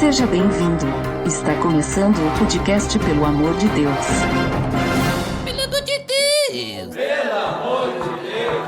Seja bem-vindo. Está começando o podcast Pelo Amor de Deus. Pelo amor de Deus! Pelo amor de Deus!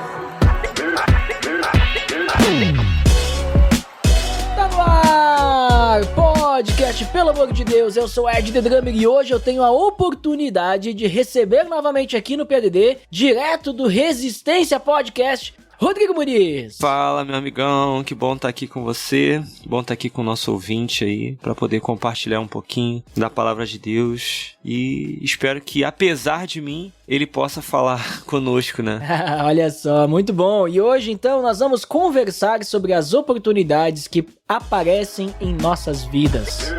Tá no ar! Podcast Pelo Amor de Deus, eu sou Ed The Drummer e hoje eu tenho a oportunidade de receber novamente aqui no PDD, direto do Resistência Podcast, Rodrigo Muniz. Fala, meu amigão, que bom estar aqui com você, que bom estar aqui com o nosso ouvinte aí, para poder compartilhar um pouquinho da palavra de Deus e espero que, apesar de mim, ele possa falar conosco, né? Olha só, muito bom. E hoje, então, nós vamos conversar sobre as oportunidades que aparecem em nossas vidas.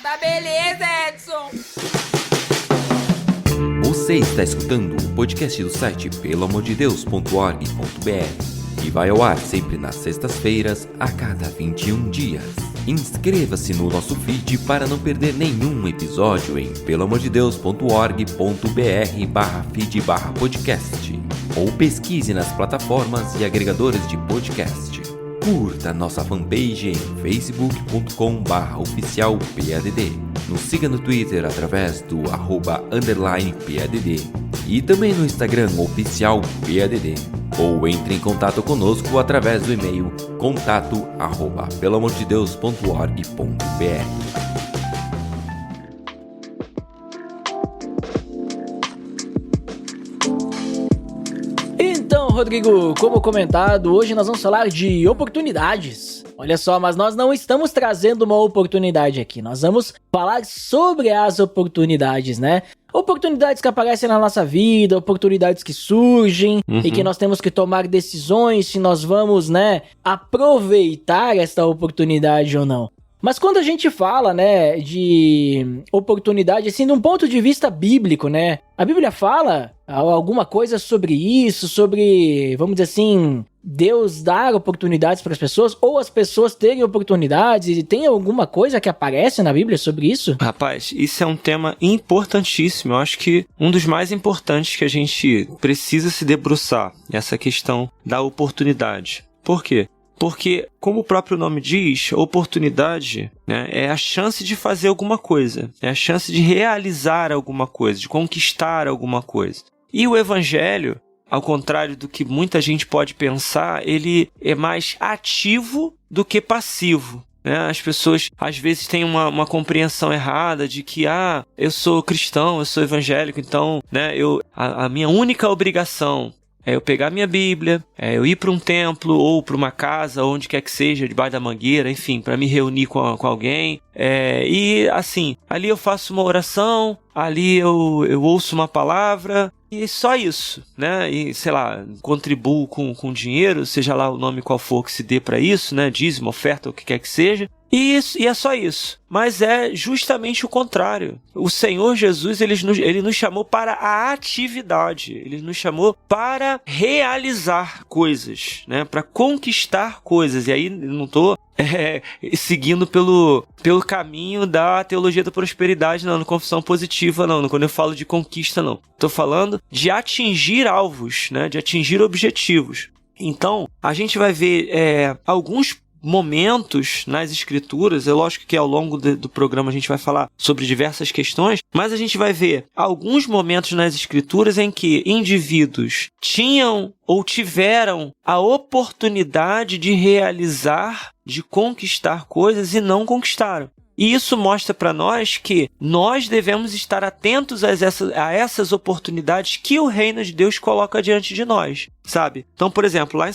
Tá beleza, Edson! Você está escutando o podcast do site peloamordedeus.org.br que vai ao ar sempre nas sextas-feiras, a cada 21 dias. Inscreva-se no nosso feed para não perder nenhum episódio em peloamordedeus.org.br/feed/podcast ou pesquise nas plataformas e agregadores de podcast. Curta nossa fanpage em facebook.com/oficialpadd. Nos siga no Twitter através do @_PADD e também no Instagram oficialpadd. Ou entre em contato conosco através do e-mail contato@peloamordedeus.org.br. Então, Rodrigo, como comentado, hoje nós vamos falar de oportunidades. Olha só, mas nós não estamos trazendo uma oportunidade aqui, nós vamos falar sobre as oportunidades, né? Oportunidades que aparecem na nossa vida, oportunidades que surgem e que nós temos que tomar decisões se nós vamos, né, aproveitar esta oportunidade ou não. Mas quando a gente fala, né, de oportunidade, assim, de um ponto de vista bíblico, né, a Bíblia fala alguma coisa sobre isso, sobre, vamos dizer assim, Deus dar oportunidades para as pessoas, ou as pessoas terem oportunidades, e tem alguma coisa que aparece na Bíblia sobre isso? Rapaz, isso é um tema importantíssimo, eu acho que um dos mais importantes que a gente precisa se debruçar, essa questão da oportunidade. Por quê? Porque, como o próprio nome diz, oportunidade, né, é a chance de fazer alguma coisa, é a chance de realizar alguma coisa, de conquistar alguma coisa. E o Evangelho, ao contrário do que muita gente pode pensar, ele é mais ativo do que passivo. As pessoas às vezes têm uma compreensão errada de que eu sou cristão, eu sou evangélico, então, né, a minha única obrigação é eu pegar minha Bíblia, é eu ir para um templo ou para uma casa, onde quer que seja, debaixo da mangueira, enfim, para me reunir com alguém. E assim, ali eu faço uma oração, ali eu ouço uma palavra e só isso, né? E sei lá, contribuo com dinheiro, seja lá o nome qual for que se dê para isso, né? Dízimo, oferta, o que quer que seja. E é só isso. Mas é justamente o contrário. O Senhor Jesus, ele nos chamou para a atividade. Ele nos chamou para realizar coisas, né? Para conquistar coisas. E aí, não estou seguindo pelo caminho da teologia da prosperidade, não. Confissão positiva, não. Quando eu falo de conquista, não. Estou falando de atingir alvos, né? De atingir objetivos. Então, a gente vai ver alguns momentos nas escrituras, é lógico que ao longo do programa a gente vai falar sobre diversas questões, mas a gente vai ver alguns momentos nas escrituras em que indivíduos tinham ou tiveram a oportunidade de realizar, de conquistar coisas e não conquistaram. E isso mostra para nós que nós devemos estar atentos a essas oportunidades que o reino de Deus coloca diante de nós, sabe? Então, por exemplo, lá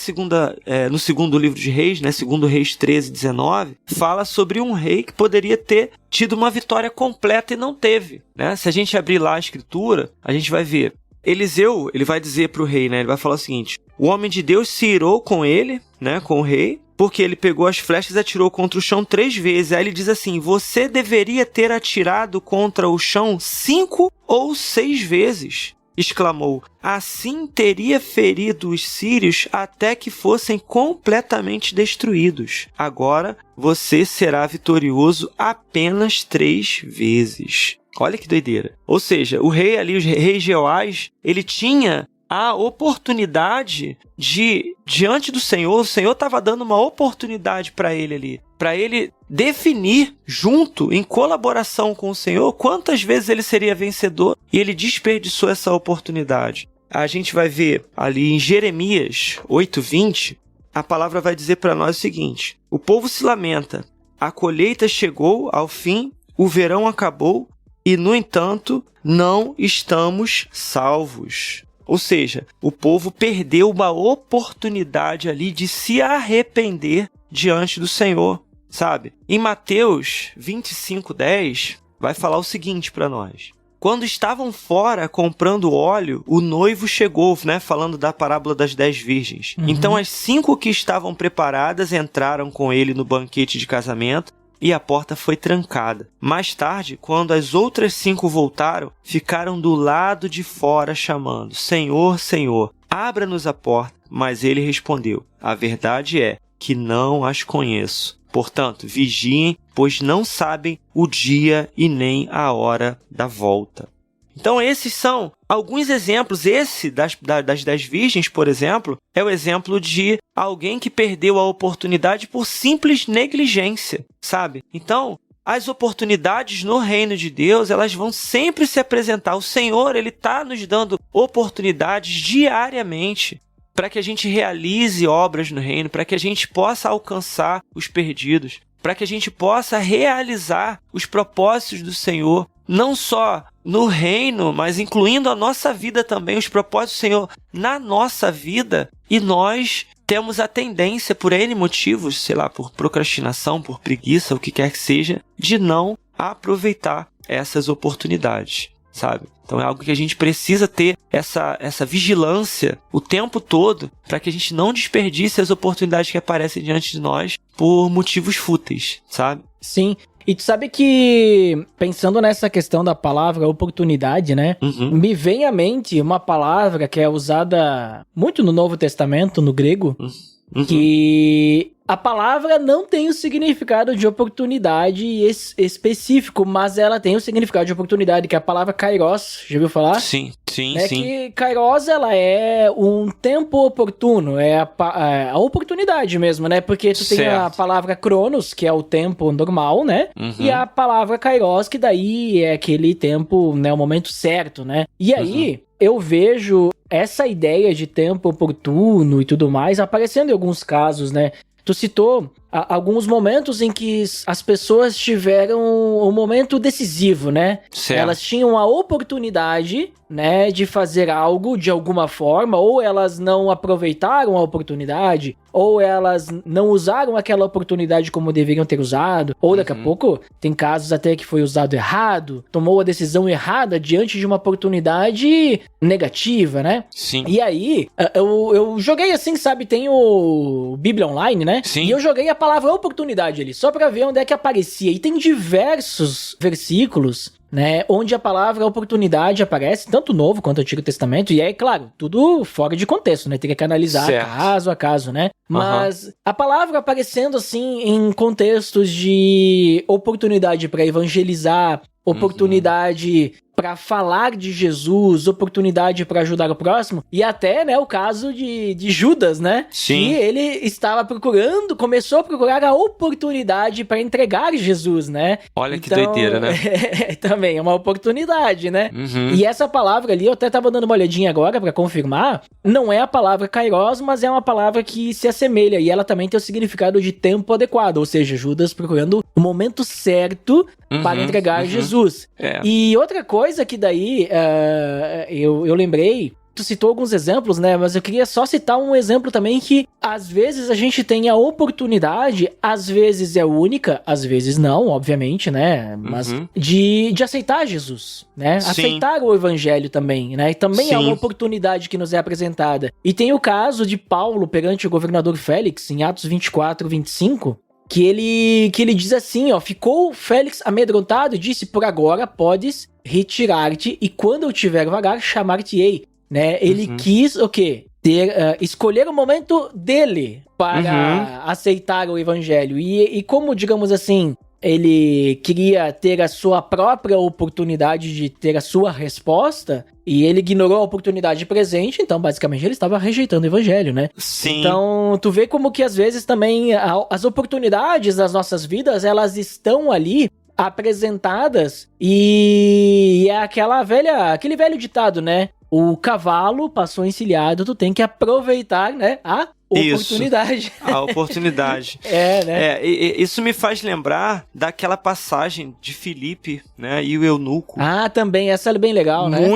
no segundo livro de Reis, né, 2 Reis 13:19, fala sobre um rei que poderia ter tido uma vitória completa e não teve, né? Se a gente abrir lá a escritura, a gente vai ver. Eliseu, ele vai dizer para o rei, né, ele vai falar o seguinte: o homem de Deus se irou com ele, né, com o rei, porque ele pegou as flechas e atirou contra o chão 3 vezes. Aí ele diz assim: você deveria ter atirado contra o chão 5 ou 6 vezes. Exclamou: assim teria ferido os sírios até que fossem completamente destruídos. Agora você será vitorioso apenas 3 vezes. Olha que doideira. Ou seja, o rei ali, o rei Jeoás, ele tinha a oportunidade de, diante do Senhor, o Senhor estava dando uma oportunidade para ele ali, para ele definir junto, em colaboração com o Senhor, quantas vezes ele seria vencedor, e ele desperdiçou essa oportunidade. A gente vai ver ali em Jeremias 8:20, a palavra vai dizer para nós o seguinte: o povo se lamenta, a colheita chegou ao fim, o verão acabou, e, no entanto, não estamos salvos. Ou seja, o povo perdeu uma oportunidade ali de se arrepender diante do Senhor, sabe? Em Mateus 25:10, vai falar o seguinte para nós: quando estavam fora comprando óleo, o noivo chegou, né? Falando da parábola das 10 virgens. Então, as 5 que estavam preparadas entraram com ele no banquete de casamento, e a porta foi trancada. Mais tarde, quando as outras 5 voltaram, ficaram do lado de fora chamando: Senhor, Senhor, abra-nos a porta. Mas ele respondeu: a verdade é que não as conheço. Portanto, vigiem, pois não sabem o dia e nem a hora da volta. Então, esses são alguns exemplos. Esse das 10 virgens, por exemplo, é o exemplo de alguém que perdeu a oportunidade por simples negligência, sabe? Então, as oportunidades no reino de Deus, elas vão sempre se apresentar. O Senhor, ele está nos dando oportunidades diariamente para que a gente realize obras no reino, para que a gente possa alcançar os perdidos, para que a gente possa realizar os propósitos do Senhor, não só no reino, mas incluindo a nossa vida também, os propósitos do Senhor na nossa vida. E nós temos a tendência, por N motivos, sei lá, por procrastinação, por preguiça, o que quer que seja, de não aproveitar essas oportunidades, sabe? Então é algo que a gente precisa ter essa vigilância o tempo todo para que a gente não desperdice as oportunidades que aparecem diante de nós por motivos fúteis, sabe? Sim. E tu sabe que, pensando nessa questão da palavra oportunidade, né? Me vem à mente uma palavra que é usada muito no Novo Testamento, no grego, que a palavra não tem o significado de oportunidade específico, mas ela tem o significado de oportunidade, que é a palavra kairos. Já ouviu falar? Sim. Que kairos, ela é um tempo oportuno, é a oportunidade mesmo, né? Porque tu tem a palavra cronos, que é o tempo normal, né? E a palavra kairos, que daí é aquele tempo, né? O momento certo, né? E aí, eu vejo essa ideia de tempo oportuno e tudo mais aparecendo em alguns casos, né? Tu citou alguns momentos em que as pessoas tiveram um momento decisivo, né? Certo. Elas tinham a oportunidade, né, de fazer algo de alguma forma, ou elas não aproveitaram a oportunidade, ou elas não usaram aquela oportunidade como deveriam ter usado, ou daqui a pouco tem casos até que foi usado errado, tomou a decisão errada diante de uma oportunidade negativa, né? Sim. E aí, eu joguei assim, sabe, tem o Bíblia Online, né? Sim. E eu joguei a palavra oportunidade ali, só pra ver onde é que aparecia. E tem diversos versículos, né, onde a palavra oportunidade aparece, tanto no Novo quanto no Antigo Testamento, e é, claro, tudo fora de contexto, né, teria que analisar caso a caso, né, mas a palavra aparecendo, assim, em contextos de oportunidade para evangelizar, oportunidade para falar de Jesus, oportunidade para ajudar o próximo, e até, né, o caso de Judas, né? Sim. Que ele estava começou a procurar a oportunidade para entregar Jesus, né? Olha que doideira, né? Também é uma oportunidade, né? E essa palavra ali, eu até tava dando uma olhadinha agora para confirmar, não é a palavra kairos, mas é uma palavra que se assemelha, e ela também tem o significado de tempo adequado, ou seja, Judas procurando o momento certo para entregar Jesus. E outra coisa que daí eu lembrei, tu citou alguns exemplos, né, mas eu queria só citar um exemplo também que às vezes a gente tem a oportunidade, às vezes é única, às vezes não, obviamente, né, mas de aceitar Jesus, né, Sim. aceitar o evangelho também, né, e também é uma oportunidade que nos é apresentada. E tem o caso de Paulo perante o governador Félix, em Atos 24:25, que ele diz assim, ó: ficou Félix amedrontado e disse: por agora podes retirar-te, e quando eu tiver vagar, chamar-te-ei, né? Ele quis o quê? Escolher o momento dele para aceitar o evangelho, e como, digamos assim, ele queria ter a sua própria oportunidade de ter a sua resposta, e ele ignorou a oportunidade presente, então basicamente ele estava rejeitando o evangelho, né? Sim. Então, tu vê como que às vezes também as oportunidades das nossas vidas, elas estão ali apresentadas e é aquele velho ditado, né? O cavalo passou encilhado, tu tem que aproveitar, né? A oportunidade. Isso, a oportunidade. Né? Isso me faz lembrar daquela passagem de Filipe, né, e o eunuco. Ah, também, essa é bem legal, né?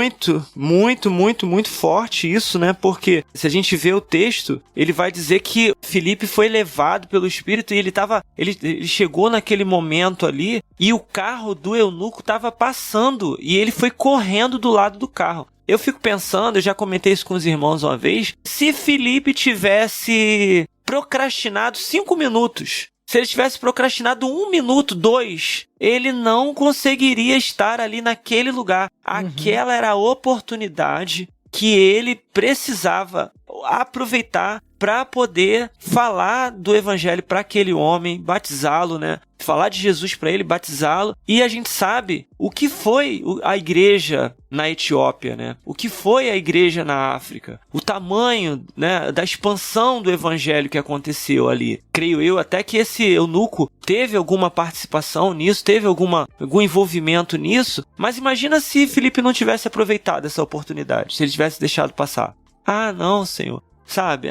Muito forte isso, né, porque se a gente vê o texto, ele vai dizer que Filipe foi levado pelo Espírito e ele chegou naquele momento ali e o carro do eunuco estava passando e ele foi correndo do lado do carro. Eu fico pensando, eu já comentei isso com os irmãos uma vez, se Filipe tivesse procrastinado 5 minutos, se ele tivesse procrastinado 1 minuto, 2, ele não conseguiria estar ali naquele lugar. Aquela era a oportunidade que ele precisava aproveitar para poder falar do evangelho para aquele homem, batizá-lo, né? Falar de Jesus para ele, batizá-lo. E a gente sabe o que foi a igreja na Etiópia, né? O que foi a igreja na África. O tamanho, né, da expansão do evangelho que aconteceu ali. Creio eu até que esse eunuco teve alguma participação nisso, teve algum envolvimento nisso. Mas imagina se Filipe não tivesse aproveitado essa oportunidade, se ele tivesse deixado passar. Ah, não, Senhor. Sabe,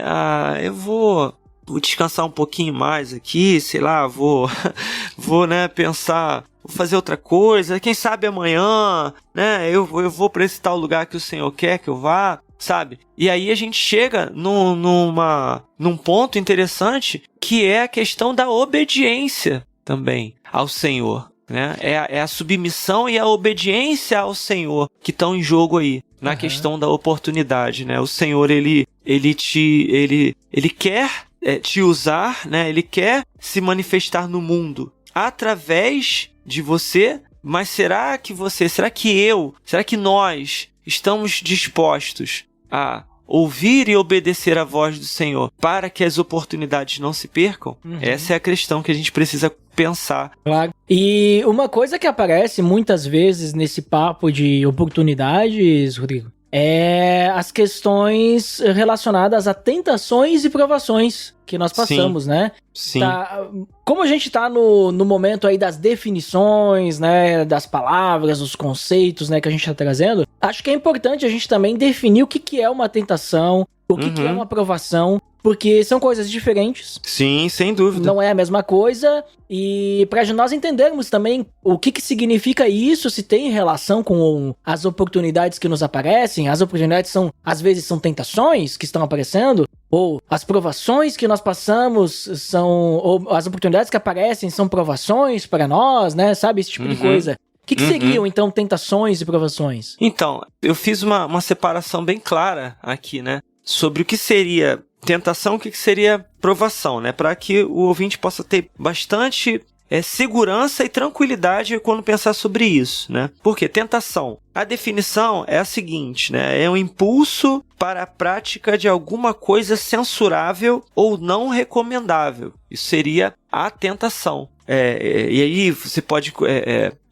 eu vou descansar um pouquinho mais aqui, sei lá, vou, né, pensar, vou fazer outra coisa, quem sabe amanhã, né, eu vou para esse tal lugar que o Senhor quer que eu vá, sabe? E aí a gente chega num ponto interessante, que é a questão da obediência também ao Senhor, né? É a submissão e a obediência ao Senhor que estão em jogo aí, na questão da oportunidade, né? O Senhor, ele quer te usar, né? Ele quer se manifestar no mundo através de você, mas será que nós estamos dispostos a ouvir e obedecer a voz do Senhor para que as oportunidades não se percam? Essa é a questão que a gente precisa pensar. Claro. E uma coisa que aparece muitas vezes nesse papo de oportunidades, Rodrigo, é as questões relacionadas a tentações e provações que nós passamos, né? Sim. Como a gente tá no momento aí das definições, né, das palavras, dos conceitos, né, que a gente tá trazendo, acho que é importante a gente também definir o que é uma tentação, o que é uma provação, porque são coisas diferentes. Sim, sem dúvida. Não é a mesma coisa, e para nós entendermos também o que significa isso, se tem relação com as oportunidades que nos aparecem, as oportunidades às vezes são tentações que estão aparecendo, ou as provações que nós passamos ou as oportunidades que aparecem são provações para nós, né, sabe, esse tipo de coisa. O que seriam, então, tentações e provações? Então, eu fiz uma separação bem clara aqui, né, sobre o que seria tentação, o que seria provação, né? Para que o ouvinte possa ter bastante segurança e tranquilidade quando pensar sobre isso, né? Porque tentação, a definição é a seguinte, né? É um impulso para a prática de alguma coisa censurável ou não recomendável. Isso seria a tentação. E aí você pode...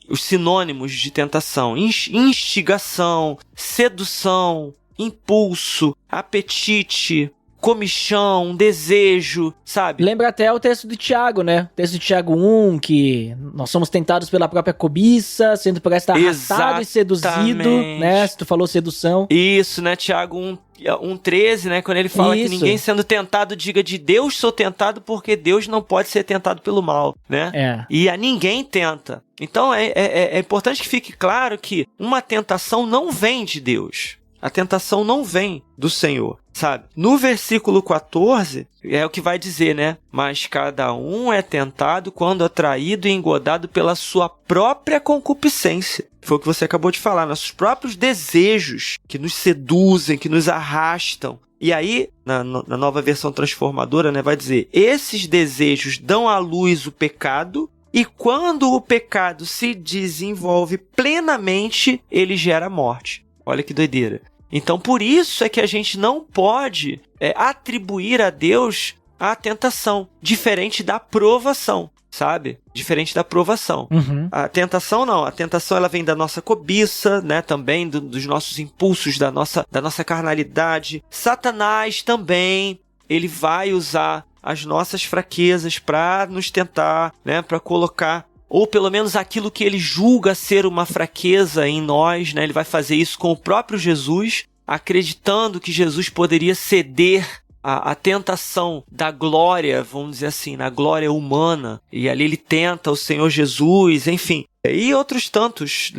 os sinônimos de tentação: instigação, sedução, impulso, apetite, comichão, desejo, sabe? Lembra até o texto de Tiago, né? O texto de Tiago 1, que nós somos tentados pela própria cobiça, sendo por esta arrastado e seduzido, né? Se tu falou sedução. Isso, né? Tiago 1,13, né? Quando ele fala que ninguém sendo tentado diga de Deus sou tentado, porque Deus não pode ser tentado pelo mal, né? E a ninguém tenta. Então é importante que fique claro que uma tentação não vem de Deus. A tentação não vem do Senhor, sabe? No versículo 14, é o que vai dizer, né? Mas cada um é tentado quando atraído e engodado pela sua própria concupiscência. Foi o que você acabou de falar, nossos próprios desejos que nos seduzem, que nos arrastam. E aí, na nova versão transformadora, né, vai dizer: esses desejos dão à luz o pecado, e quando o pecado se desenvolve plenamente, ele gera morte. Olha que doideira. Então, por isso é que a gente não pode atribuir a Deus a tentação, diferente da provação. sabe? Diferente da provação. Uhum. A tentação não. A tentação ela vem da nossa cobiça, né? Também dos nossos impulsos, da nossa carnalidade. Satanás também, ele vai usar as nossas fraquezas para nos tentar, né? Para colocar, ou pelo menos aquilo que ele julga ser uma fraqueza em nós, né? Ele vai fazer isso com o próprio Jesus, acreditando que Jesus poderia ceder a tentação da glória, vamos dizer assim, na glória humana, e ali ele tenta o Senhor Jesus, enfim, e outras tantas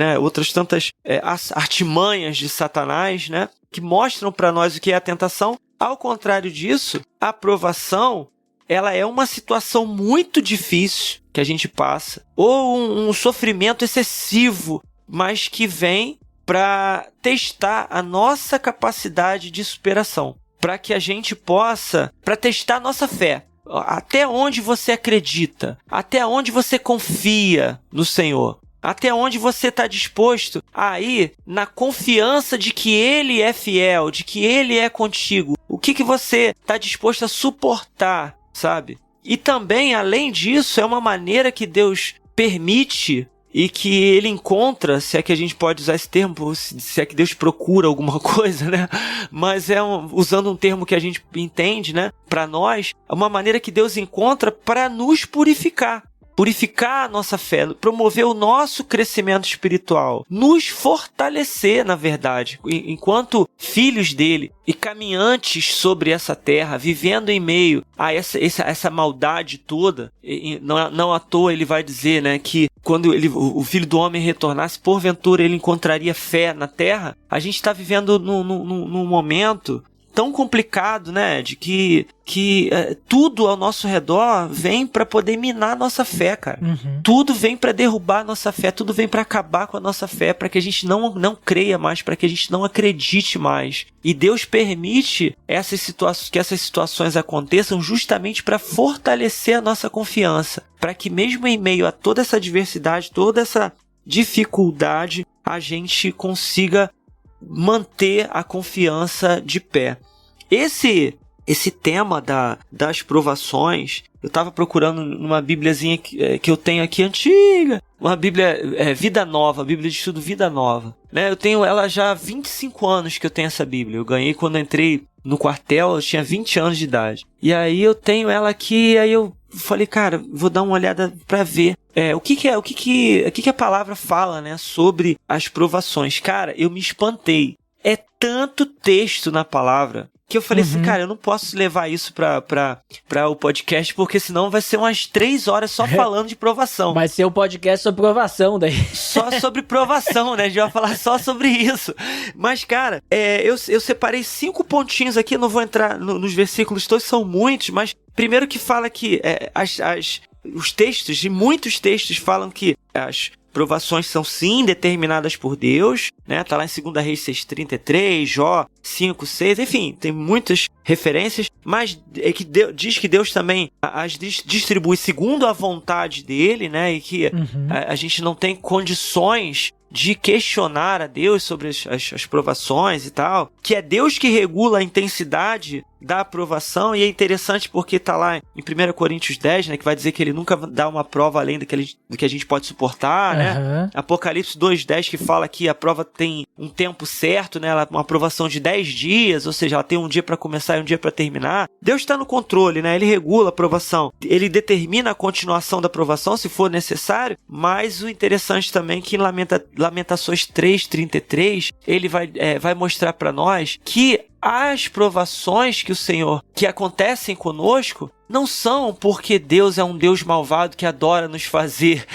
artimanhas de Satanás, né, que mostram para nós o que é a tentação. Ao contrário disso, a provação, ela é uma situação muito difícil que a gente passa, ou um sofrimento excessivo, mas que vem para testar a nossa capacidade de superação, para que a gente possa, para testar a nossa fé. Até onde você acredita, até onde você confia no Senhor, até onde você está disposto a ir na confiança de que Ele é fiel, de que Ele é contigo. O que você está disposto a suportar, sabe? E também, além disso, é uma maneira que Deus permite e que ele encontra, se é que a gente pode usar esse termo, se é que Deus procura alguma coisa, né? Mas usando um termo que a gente entende, né? Para nós, é uma maneira que Deus encontra para nos purificar. Purificar a nossa fé, promover o nosso crescimento espiritual, nos fortalecer, na verdade, enquanto filhos dele e caminhantes sobre essa terra, vivendo em meio a essa maldade toda. E não à toa ele vai dizer, né, que quando o Filho do Homem retornasse, porventura ele encontraria fé na terra. A gente está vivendo num momento tão complicado, né, de que tudo ao nosso redor vem para poder minar nossa fé, cara. Uhum. Tudo vem para derrubar nossa fé, tudo vem para acabar com a nossa fé, para que a gente não creia mais, para que a gente não acredite mais. E Deus permite que essas situações aconteçam justamente para fortalecer a nossa confiança, para que mesmo em meio a toda essa adversidade, toda essa dificuldade, a gente consiga manter a confiança de pé. Esse tema das provações, eu estava procurando numa bíbliazinha que eu tenho aqui antiga, uma bíblia Vida Nova, Bíblia de Estudo Vida Nova, né? Eu tenho ela já há 25 anos que eu tenho essa bíblia. Eu ganhei quando eu entrei no quartel, eu tinha 20 anos de idade. E aí eu tenho ela aqui, aí eu falei, cara, vou dar uma olhada para ver o que a palavra fala, né, sobre as provações. Cara, eu me espantei. É tanto texto na palavra que eu falei assim, cara, eu não posso levar isso pra o podcast, porque senão vai ser umas 3 horas só falando de provação. Vai ser um podcast sobre provação daí. Só sobre provação, né? A gente vai falar só sobre isso. Mas, cara, eu separei 5 pontinhos aqui, eu não vou entrar nos versículos todos, são muitos, mas primeiro que fala que os textos, e muitos textos falam que as provações são sim determinadas por Deus, né? Tá lá em 2 Reis 6:33, Jó 5:6, enfim, tem muitas referências, mas diz que Deus também as distribui segundo a vontade dele, né? E que a gente não tem condições de questionar a Deus sobre as provações e tal, que é Deus que regula a intensidade da aprovação. E é interessante porque tá lá em 1 Coríntios 10, né, que vai dizer que ele nunca dá uma prova além do que a gente pode suportar, né? Apocalipse 2:10, que fala que a prova tem um tempo certo, né? Ela é uma aprovação de 10 dias, ou seja, ela tem um dia para começar e um dia para terminar. Deus está no controle, né? Ele regula a aprovação, ele determina a continuação da aprovação se for necessário, mas o interessante também é que em Lamentações 3:33, ele vai mostrar para nós que as provações que acontecem conosco não são porque Deus é um Deus malvado que adora nos fazer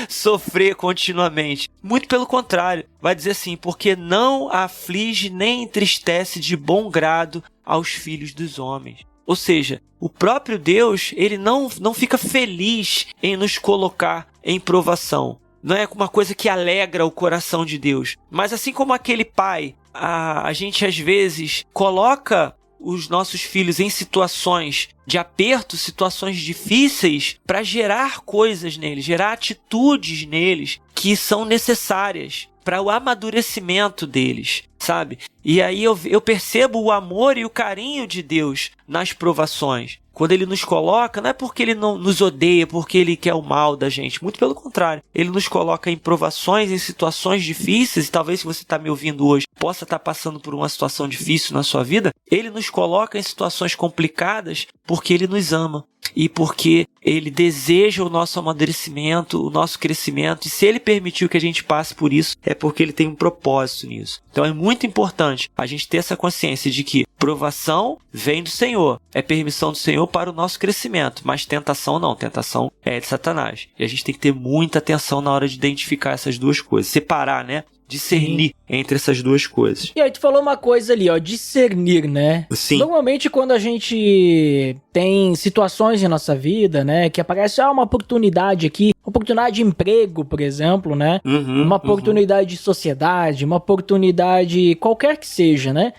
sofrer continuamente. Muito pelo contrário, vai dizer assim, porque não aflige nem entristece de bom grado aos filhos dos homens. Ou seja, o próprio Deus, ele não fica feliz em nos colocar em provação. Não é uma coisa que alegra o coração de Deus. Mas assim como aquele pai, a gente às vezes coloca os nossos filhos em situações de aperto, situações difíceis, para gerar coisas neles, gerar atitudes neles que são necessárias para o amadurecimento deles, sabe? E aí eu percebo o amor e o carinho de Deus nas provações. Quando ele nos coloca, não é porque ele não nos odeia, porque ele quer o mal da gente. Muito pelo contrário. Ele nos coloca em provações, em situações difíceis. E talvez se você está me ouvindo hoje, possa estar passando por uma situação difícil na sua vida. Ele nos coloca em situações complicadas porque ele nos ama. E porque ele deseja o nosso amadurecimento, o nosso crescimento. E se ele permitiu que a gente passe por isso, é porque ele tem um propósito nisso. Então é muito importante a gente ter essa consciência de que provação vem do Senhor. É permissão do Senhor para o nosso crescimento. Mas tentação não. Tentação é de Satanás. E a gente tem que ter muita atenção na hora de identificar essas duas coisas. Separar, né? Discernir entre essas duas coisas. E aí tu falou uma coisa ali, ó, discernir, né? Sim. Normalmente quando a gente tem situações em nossa vida, né, que aparece uma oportunidade aqui, oportunidade de emprego, por exemplo, né? Uma oportunidade de sociedade, uma oportunidade qualquer que seja, né?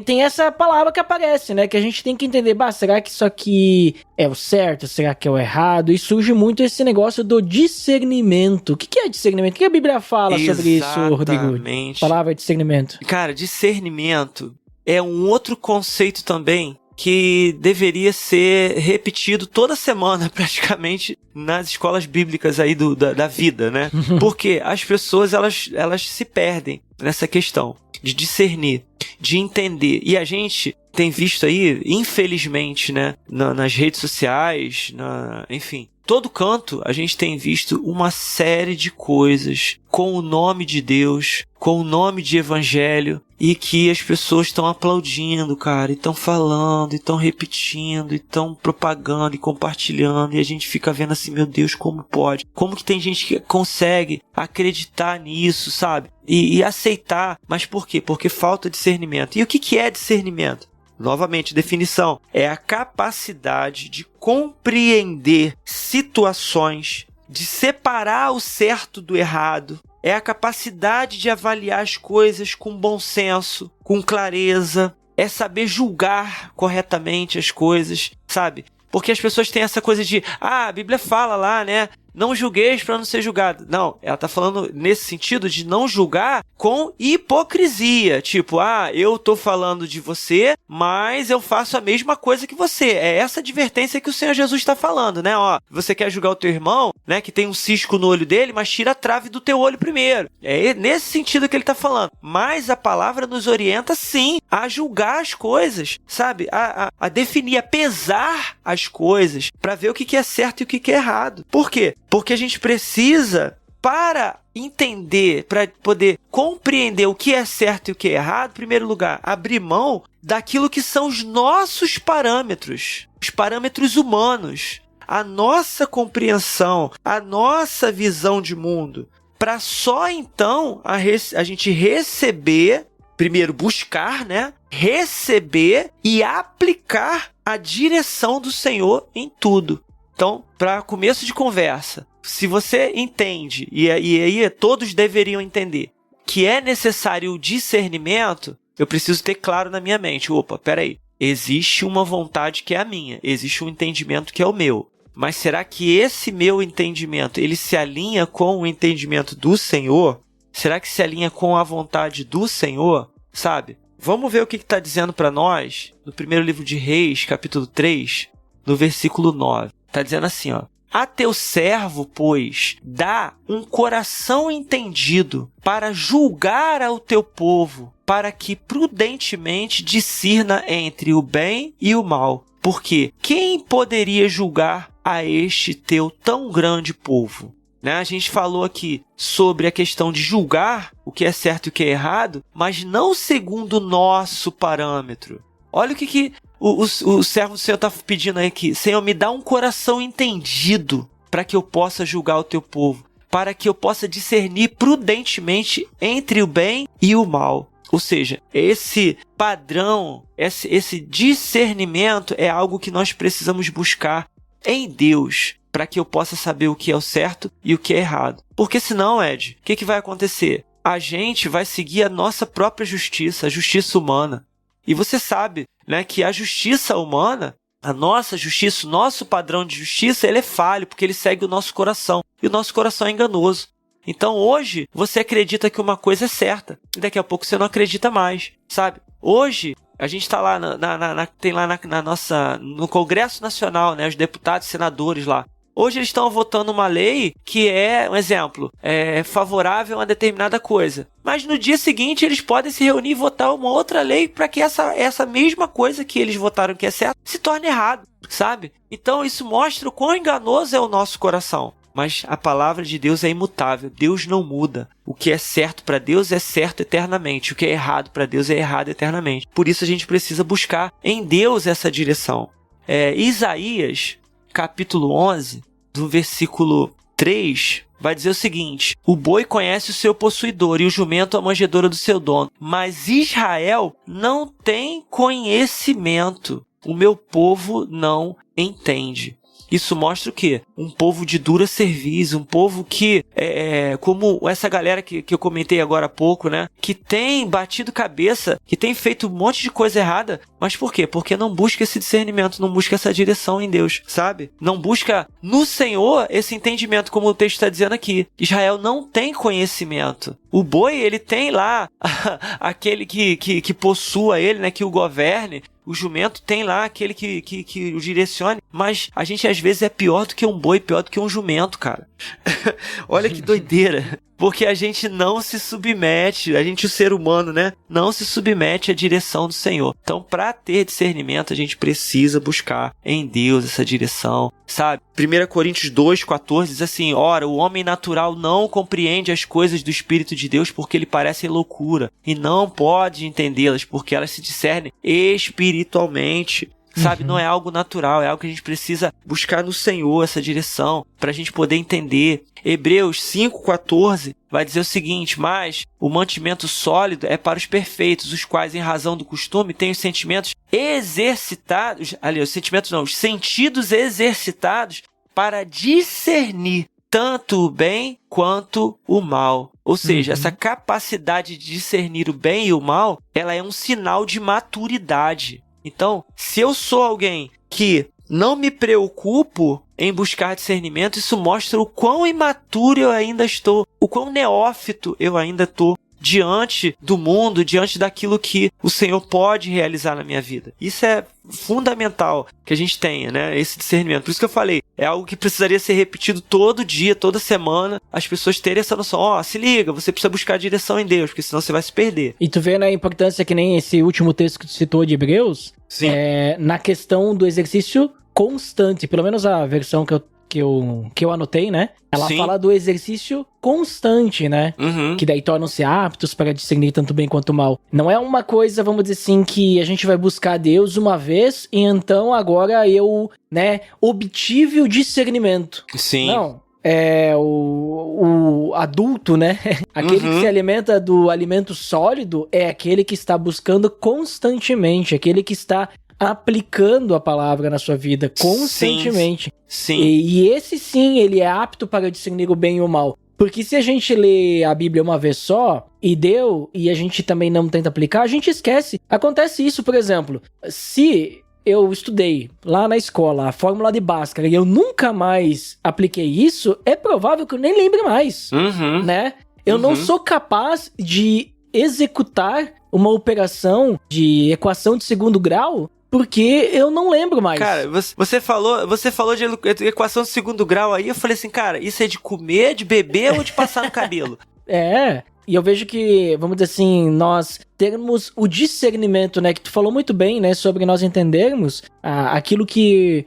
Tem essa palavra que aparece, né? Que a gente tem que entender, será que isso aqui é o certo? Será que é o errado? E surge muito esse negócio do discernimento. O que é discernimento? O que a Bíblia fala sobre isso, Rodrigo? Palavra discernimento. Cara, discernimento é um outro conceito também que deveria ser repetido toda semana, praticamente, nas escolas bíblicas aí da vida, né? Porque as pessoas, elas se perdem nessa questão de discernir, de entender. E a gente tem visto aí, infelizmente, né, nas redes sociais, enfim, todo canto a gente tem visto uma série de coisas com o nome de Deus, com o nome de evangelho, e que as pessoas estão aplaudindo, cara, e estão falando, e estão repetindo, e estão propagando e compartilhando, e a gente fica vendo assim, meu Deus, como pode? Como que tem gente que consegue acreditar nisso, sabe? E aceitar. Mas por quê? Porque falta discernimento. E o que é discernimento? Novamente, definição. É a capacidade de compreender situações, de separar o certo do errado. É a capacidade de avaliar as coisas com bom senso, com clareza. É saber julgar corretamente as coisas, sabe? Porque as pessoas têm essa coisa de, a Bíblia fala lá, né? Não julgueis para não ser julgado. Não, ela tá falando nesse sentido de não julgar com hipocrisia. Tipo, eu tô falando de você, mas eu faço a mesma coisa que você. É essa advertência que o Senhor Jesus está falando, né? Ó, você quer julgar o teu irmão, né? Que tem um cisco no olho dele, mas tira a trave do teu olho primeiro. É nesse sentido que ele tá falando. Mas a palavra nos orienta, sim, a julgar as coisas, sabe? A definir, a pesar as coisas para ver o que é certo e o que é errado. Por quê? Porque a gente precisa, para entender, para poder compreender o que é certo e o que é errado, em primeiro lugar, abrir mão daquilo que são os nossos parâmetros, os parâmetros humanos, a nossa compreensão, a nossa visão de mundo, para só então a gente receber, primeiro buscar, né? Receber e aplicar a direção do Senhor em tudo. Então, para começo de conversa, se você entende, e aí todos deveriam entender, que é necessário o discernimento, eu preciso ter claro na minha mente, peraí, existe uma vontade que é a minha, existe um entendimento que é o meu, mas será que esse meu entendimento, ele se alinha com o entendimento do Senhor? Será que se alinha com a vontade do Senhor? Sabe? Vamos ver o que está dizendo para nós no primeiro livro de Reis, capítulo 3, no versículo 9. Está dizendo assim, ó. A teu servo, pois, dá um coração entendido para julgar ao teu povo, para que prudentemente discirna entre o bem e o mal. Porque quem poderia julgar a este teu tão grande povo? Né? A gente falou aqui sobre a questão de julgar o que é certo e o que é errado, mas não segundo o nosso parâmetro. Olha o que o servo do Senhor está pedindo aí aqui. Senhor, me dá um coração entendido para que eu possa julgar o teu povo, para que eu possa discernir prudentemente entre o bem e o mal. Ou seja, esse padrão, esse discernimento é algo que nós precisamos buscar em Deus, para que eu possa saber o que é o certo e o que é errado. Porque senão, Ed, o que vai acontecer? A gente vai seguir a nossa própria justiça, a justiça humana. E você sabe, né, que a justiça humana, a nossa justiça, o nosso padrão de justiça, ele é falho, porque ele segue o nosso coração. E o nosso coração é enganoso. Então hoje você acredita que uma coisa é certa e daqui a pouco você não acredita mais, sabe? Hoje a gente tá lá tem lá na nossa, no Congresso Nacional, né, os deputados e senadores lá. Hoje eles estão votando uma lei que é, um exemplo, favorável a uma determinada coisa. Mas no dia seguinte eles podem se reunir e votar uma outra lei para que essa mesma coisa que eles votaram que é certa se torne errado, sabe? Então isso mostra o quão enganoso é o nosso coração. Mas a palavra de Deus é imutável. Deus não muda. O que é certo para Deus é certo eternamente. O que é errado para Deus é errado eternamente. Por isso a gente precisa buscar em Deus essa direção. Isaías, capítulo 11, do versículo 3, vai dizer o seguinte: o boi conhece o seu possuidor e o jumento a manjedoura do seu dono. Mas Israel não tem conhecimento. O meu povo não entende. Isso mostra o quê? Um povo de dura cerviz, um povo que, como essa galera que eu comentei agora há pouco, né? Que tem batido cabeça, que tem feito um monte de coisa errada. Mas por quê? Porque não busca esse discernimento, não busca essa direção em Deus, sabe? Não busca no Senhor esse entendimento, como o texto está dizendo aqui. Israel não tem conhecimento. O boi, ele tem lá aquele que possua ele, né? Que o governe. O jumento tem lá aquele que o direcione, mas a gente às vezes é pior do que um boi, pior do que um jumento, cara. Olha que doideira. Porque a gente não se submete, o ser humano, né? Não se submete à direção do Senhor. Então, para ter discernimento, a gente precisa buscar em Deus essa direção, sabe? 1 Coríntios 2,14 diz assim: ora, o homem natural não compreende as coisas do Espírito de Deus porque lhe parecem loucura, e não pode entendê-las porque elas se discernem espiritualmente. Sabe, não é algo natural, é algo que a gente precisa buscar no Senhor, essa direção, para a gente poder entender. Hebreus 5,14 vai dizer o seguinte: mas o mantimento sólido é para os perfeitos, os quais, em razão do costume, têm os sentimentos exercitados, os sentidos exercitados para discernir tanto o bem quanto o mal. Ou seja, essa capacidade de discernir o bem e o mal, ela é um sinal de maturidade. Então, se eu sou alguém que não me preocupo em buscar discernimento, isso mostra o quão imaturo eu ainda estou, o quão neófito eu ainda estou diante do mundo, diante daquilo que o Senhor pode realizar na minha vida. Isso é fundamental que a gente tenha, né? Esse discernimento. Por isso que eu falei, é algo que precisaria ser repetido todo dia, toda semana, as pessoas terem essa noção. Se liga, você precisa buscar direção em Deus, porque senão você vai se perder. E tu vê, né, a importância que nem esse último texto que tu citou de Hebreus, Sim. Na questão do exercício constante, pelo menos a versão que eu anotei, né? Ela Sim. fala do exercício constante, né? Que daí tornam-se aptos para discernir tanto bem quanto mal. Não é uma coisa, vamos dizer assim, que a gente vai buscar Deus uma vez e então agora eu, né, obtive o discernimento. Sim. Não. É o adulto, né? Aquele que se alimenta do alimento sólido é aquele que está buscando constantemente, aquele que está aplicando a palavra na sua vida constantemente. Sim. E esse sim, ele é apto para discernir o bem e o mal. Porque se a gente lê a Bíblia uma vez só, e a gente também não tenta aplicar, a gente esquece. Acontece isso, por exemplo, se eu estudei lá na escola a fórmula de Bhaskara e eu nunca mais apliquei isso, é provável que eu nem lembre mais, né? Eu não sou capaz de executar uma operação de equação de segundo grau porque eu não lembro mais. Cara, você falou de equação de segundo grau aí, eu falei assim, cara, isso é de comer, de beber ou de passar no cabelo? E eu vejo que, vamos dizer assim, nós termos o discernimento, né, que tu falou muito bem, né, sobre nós entendermos aquilo que...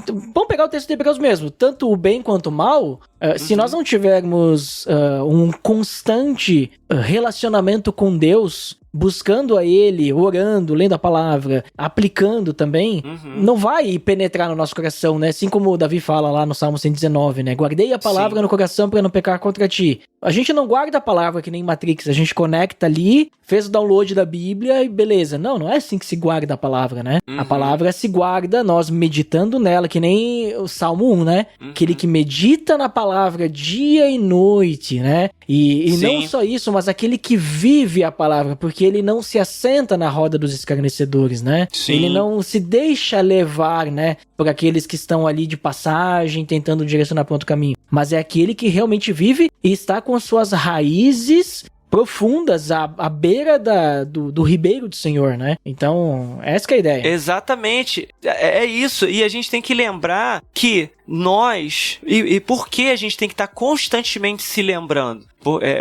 vamos pegar o texto de Hebreus mesmo, tanto o bem quanto o mal, se nós não tivermos um constante relacionamento com Deus, buscando a Ele, orando, lendo a palavra, aplicando também, não vai penetrar no nosso coração, né? Assim como o Davi fala lá no Salmo 119, né? Guardei a palavra no coração para não pecar contra ti. A gente não guarda a palavra que nem Matrix, a gente conecta ali, fez o download da Bíblia e beleza. Não é assim que se guarda a palavra, né? A palavra se guarda nós meditando nela, que nem o Salmo 1, né? Aquele que medita na palavra dia e noite, né? E não só isso, mas aquele que vive a palavra, porque ele não se assenta na roda dos escarnecedores, né? Sim. Ele não se deixa levar, né, por aqueles que estão ali de passagem, tentando direcionar para outro caminho. Mas é aquele que realmente vive e está com suas raízes profundas à beira do ribeiro do Senhor, né? Então, essa que é a ideia. Exatamente, é isso. E a gente tem que lembrar que nós, e por que a gente tem que estar constantemente se lembrando?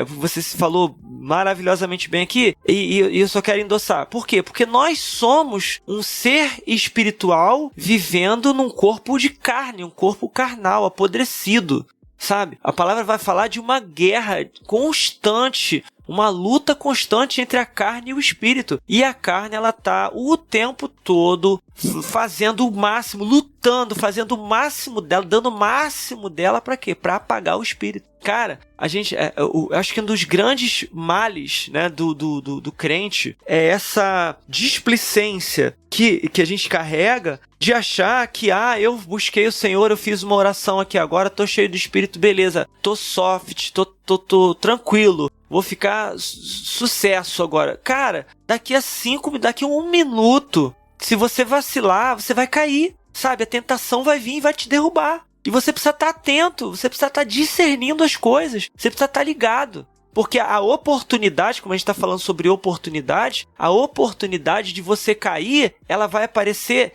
Você falou maravilhosamente bem aqui, e eu só quero endossar. Por quê? Porque nós somos um ser espiritual vivendo num corpo de carne, um corpo carnal, apodrecido. Sabe? A palavra vai falar de uma guerra constante, uma luta constante entre a carne e o espírito. E a carne, ela tá o tempo todo fazendo o máximo, lutando, fazendo o máximo dela, dando o máximo dela pra quê? Pra apagar o espírito. Cara, eu acho que um dos grandes males, né, do crente é essa displicência que a gente carrega de achar que, eu busquei o Senhor, eu fiz uma oração aqui agora, tô cheio do espírito, beleza, tô soft, tô tranquilo, vou ficar sucesso agora. Cara, daqui a 1 minuto, se você vacilar, você vai cair, sabe? A tentação vai vir e vai te derrubar. E você precisa estar atento, você precisa estar discernindo as coisas, você precisa estar ligado. Porque a oportunidade, como a gente está falando sobre oportunidade, a oportunidade de você cair, ela vai aparecer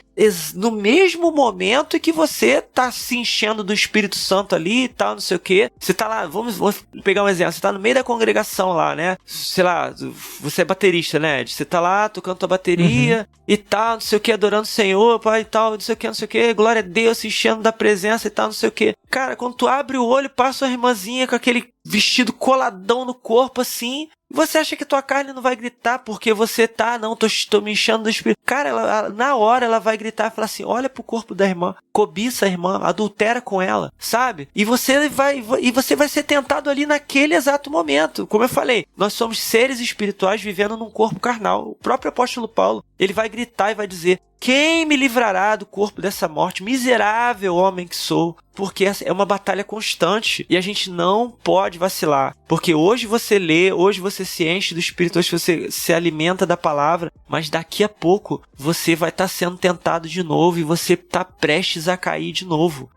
no mesmo momento em que você tá se enchendo do Espírito Santo ali e tal, não sei o quê. Você tá lá, vamos pegar um exemplo, você tá no meio da congregação lá, né? Sei lá, você é baterista, né? Você tá lá tocando tua bateria e tal, não sei o quê, adorando o Senhor, pai, e tal, não sei o quê, glória a Deus, se enchendo da presença e tal, não sei o quê. Cara, quando tu abre o olho, passa uma irmãzinha com aquele vestido coladão no corpo assim, você acha que tua carne não vai gritar porque você tô me enchendo do Espírito. Cara, ela, na hora ela vai gritar e falar assim, olha pro corpo da irmã, cobiça a irmã, adultera com ela, sabe? E você vai ser tentado ali naquele exato momento. Como eu falei, nós somos seres espirituais vivendo num corpo carnal. O próprio apóstolo Paulo, ele vai gritar e vai dizer, quem me livrará do corpo dessa morte? Miserável homem que sou. Porque é uma batalha constante e a gente não pode vacilar. Porque hoje você lê, hoje você se enche do Espírito, hoje você se alimenta da palavra, mas daqui a pouco você vai estar sendo tentado de novo e você está prestes a cair de novo.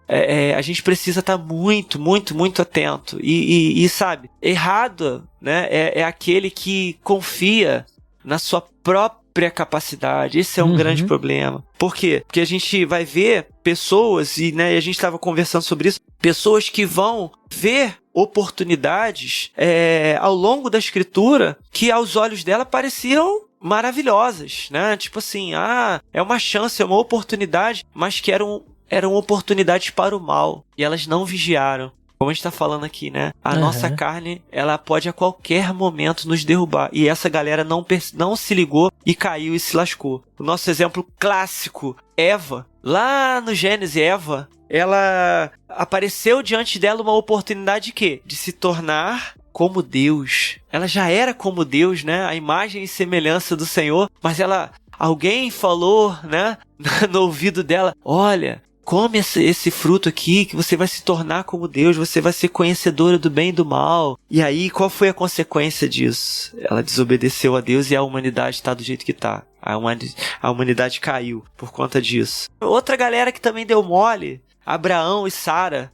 A gente precisa estar muito, muito, muito atento. E sabe, errado, né, é aquele que confia na sua própria capacidade. Esse é um grande problema. Por quê? Porque a gente vai ver pessoas, e a gente estava conversando sobre isso, pessoas que vão ver oportunidades ao longo da escritura que aos olhos dela pareciam maravilhosas, né? Tipo assim, é uma chance, é uma oportunidade, mas que eram oportunidades para o mal, e elas não vigiaram. Como a gente tá falando aqui, né? A nossa carne, ela pode a qualquer momento nos derrubar. E essa galera não se ligou e caiu e se lascou. O nosso exemplo clássico, Eva. Lá no Gênesis, Eva, ela apareceu diante dela uma oportunidade de quê? De se tornar como Deus. Ela já era como Deus, né? A imagem e semelhança do Senhor. Mas alguém falou, né? No ouvido dela, olha, come esse fruto aqui que você vai se tornar como Deus, você vai ser conhecedora do bem e do mal. E aí, qual foi a consequência disso? Ela desobedeceu a Deus e a humanidade está do jeito que está. A humanidade caiu por conta disso. Outra galera que também deu mole, Abraão e Sara.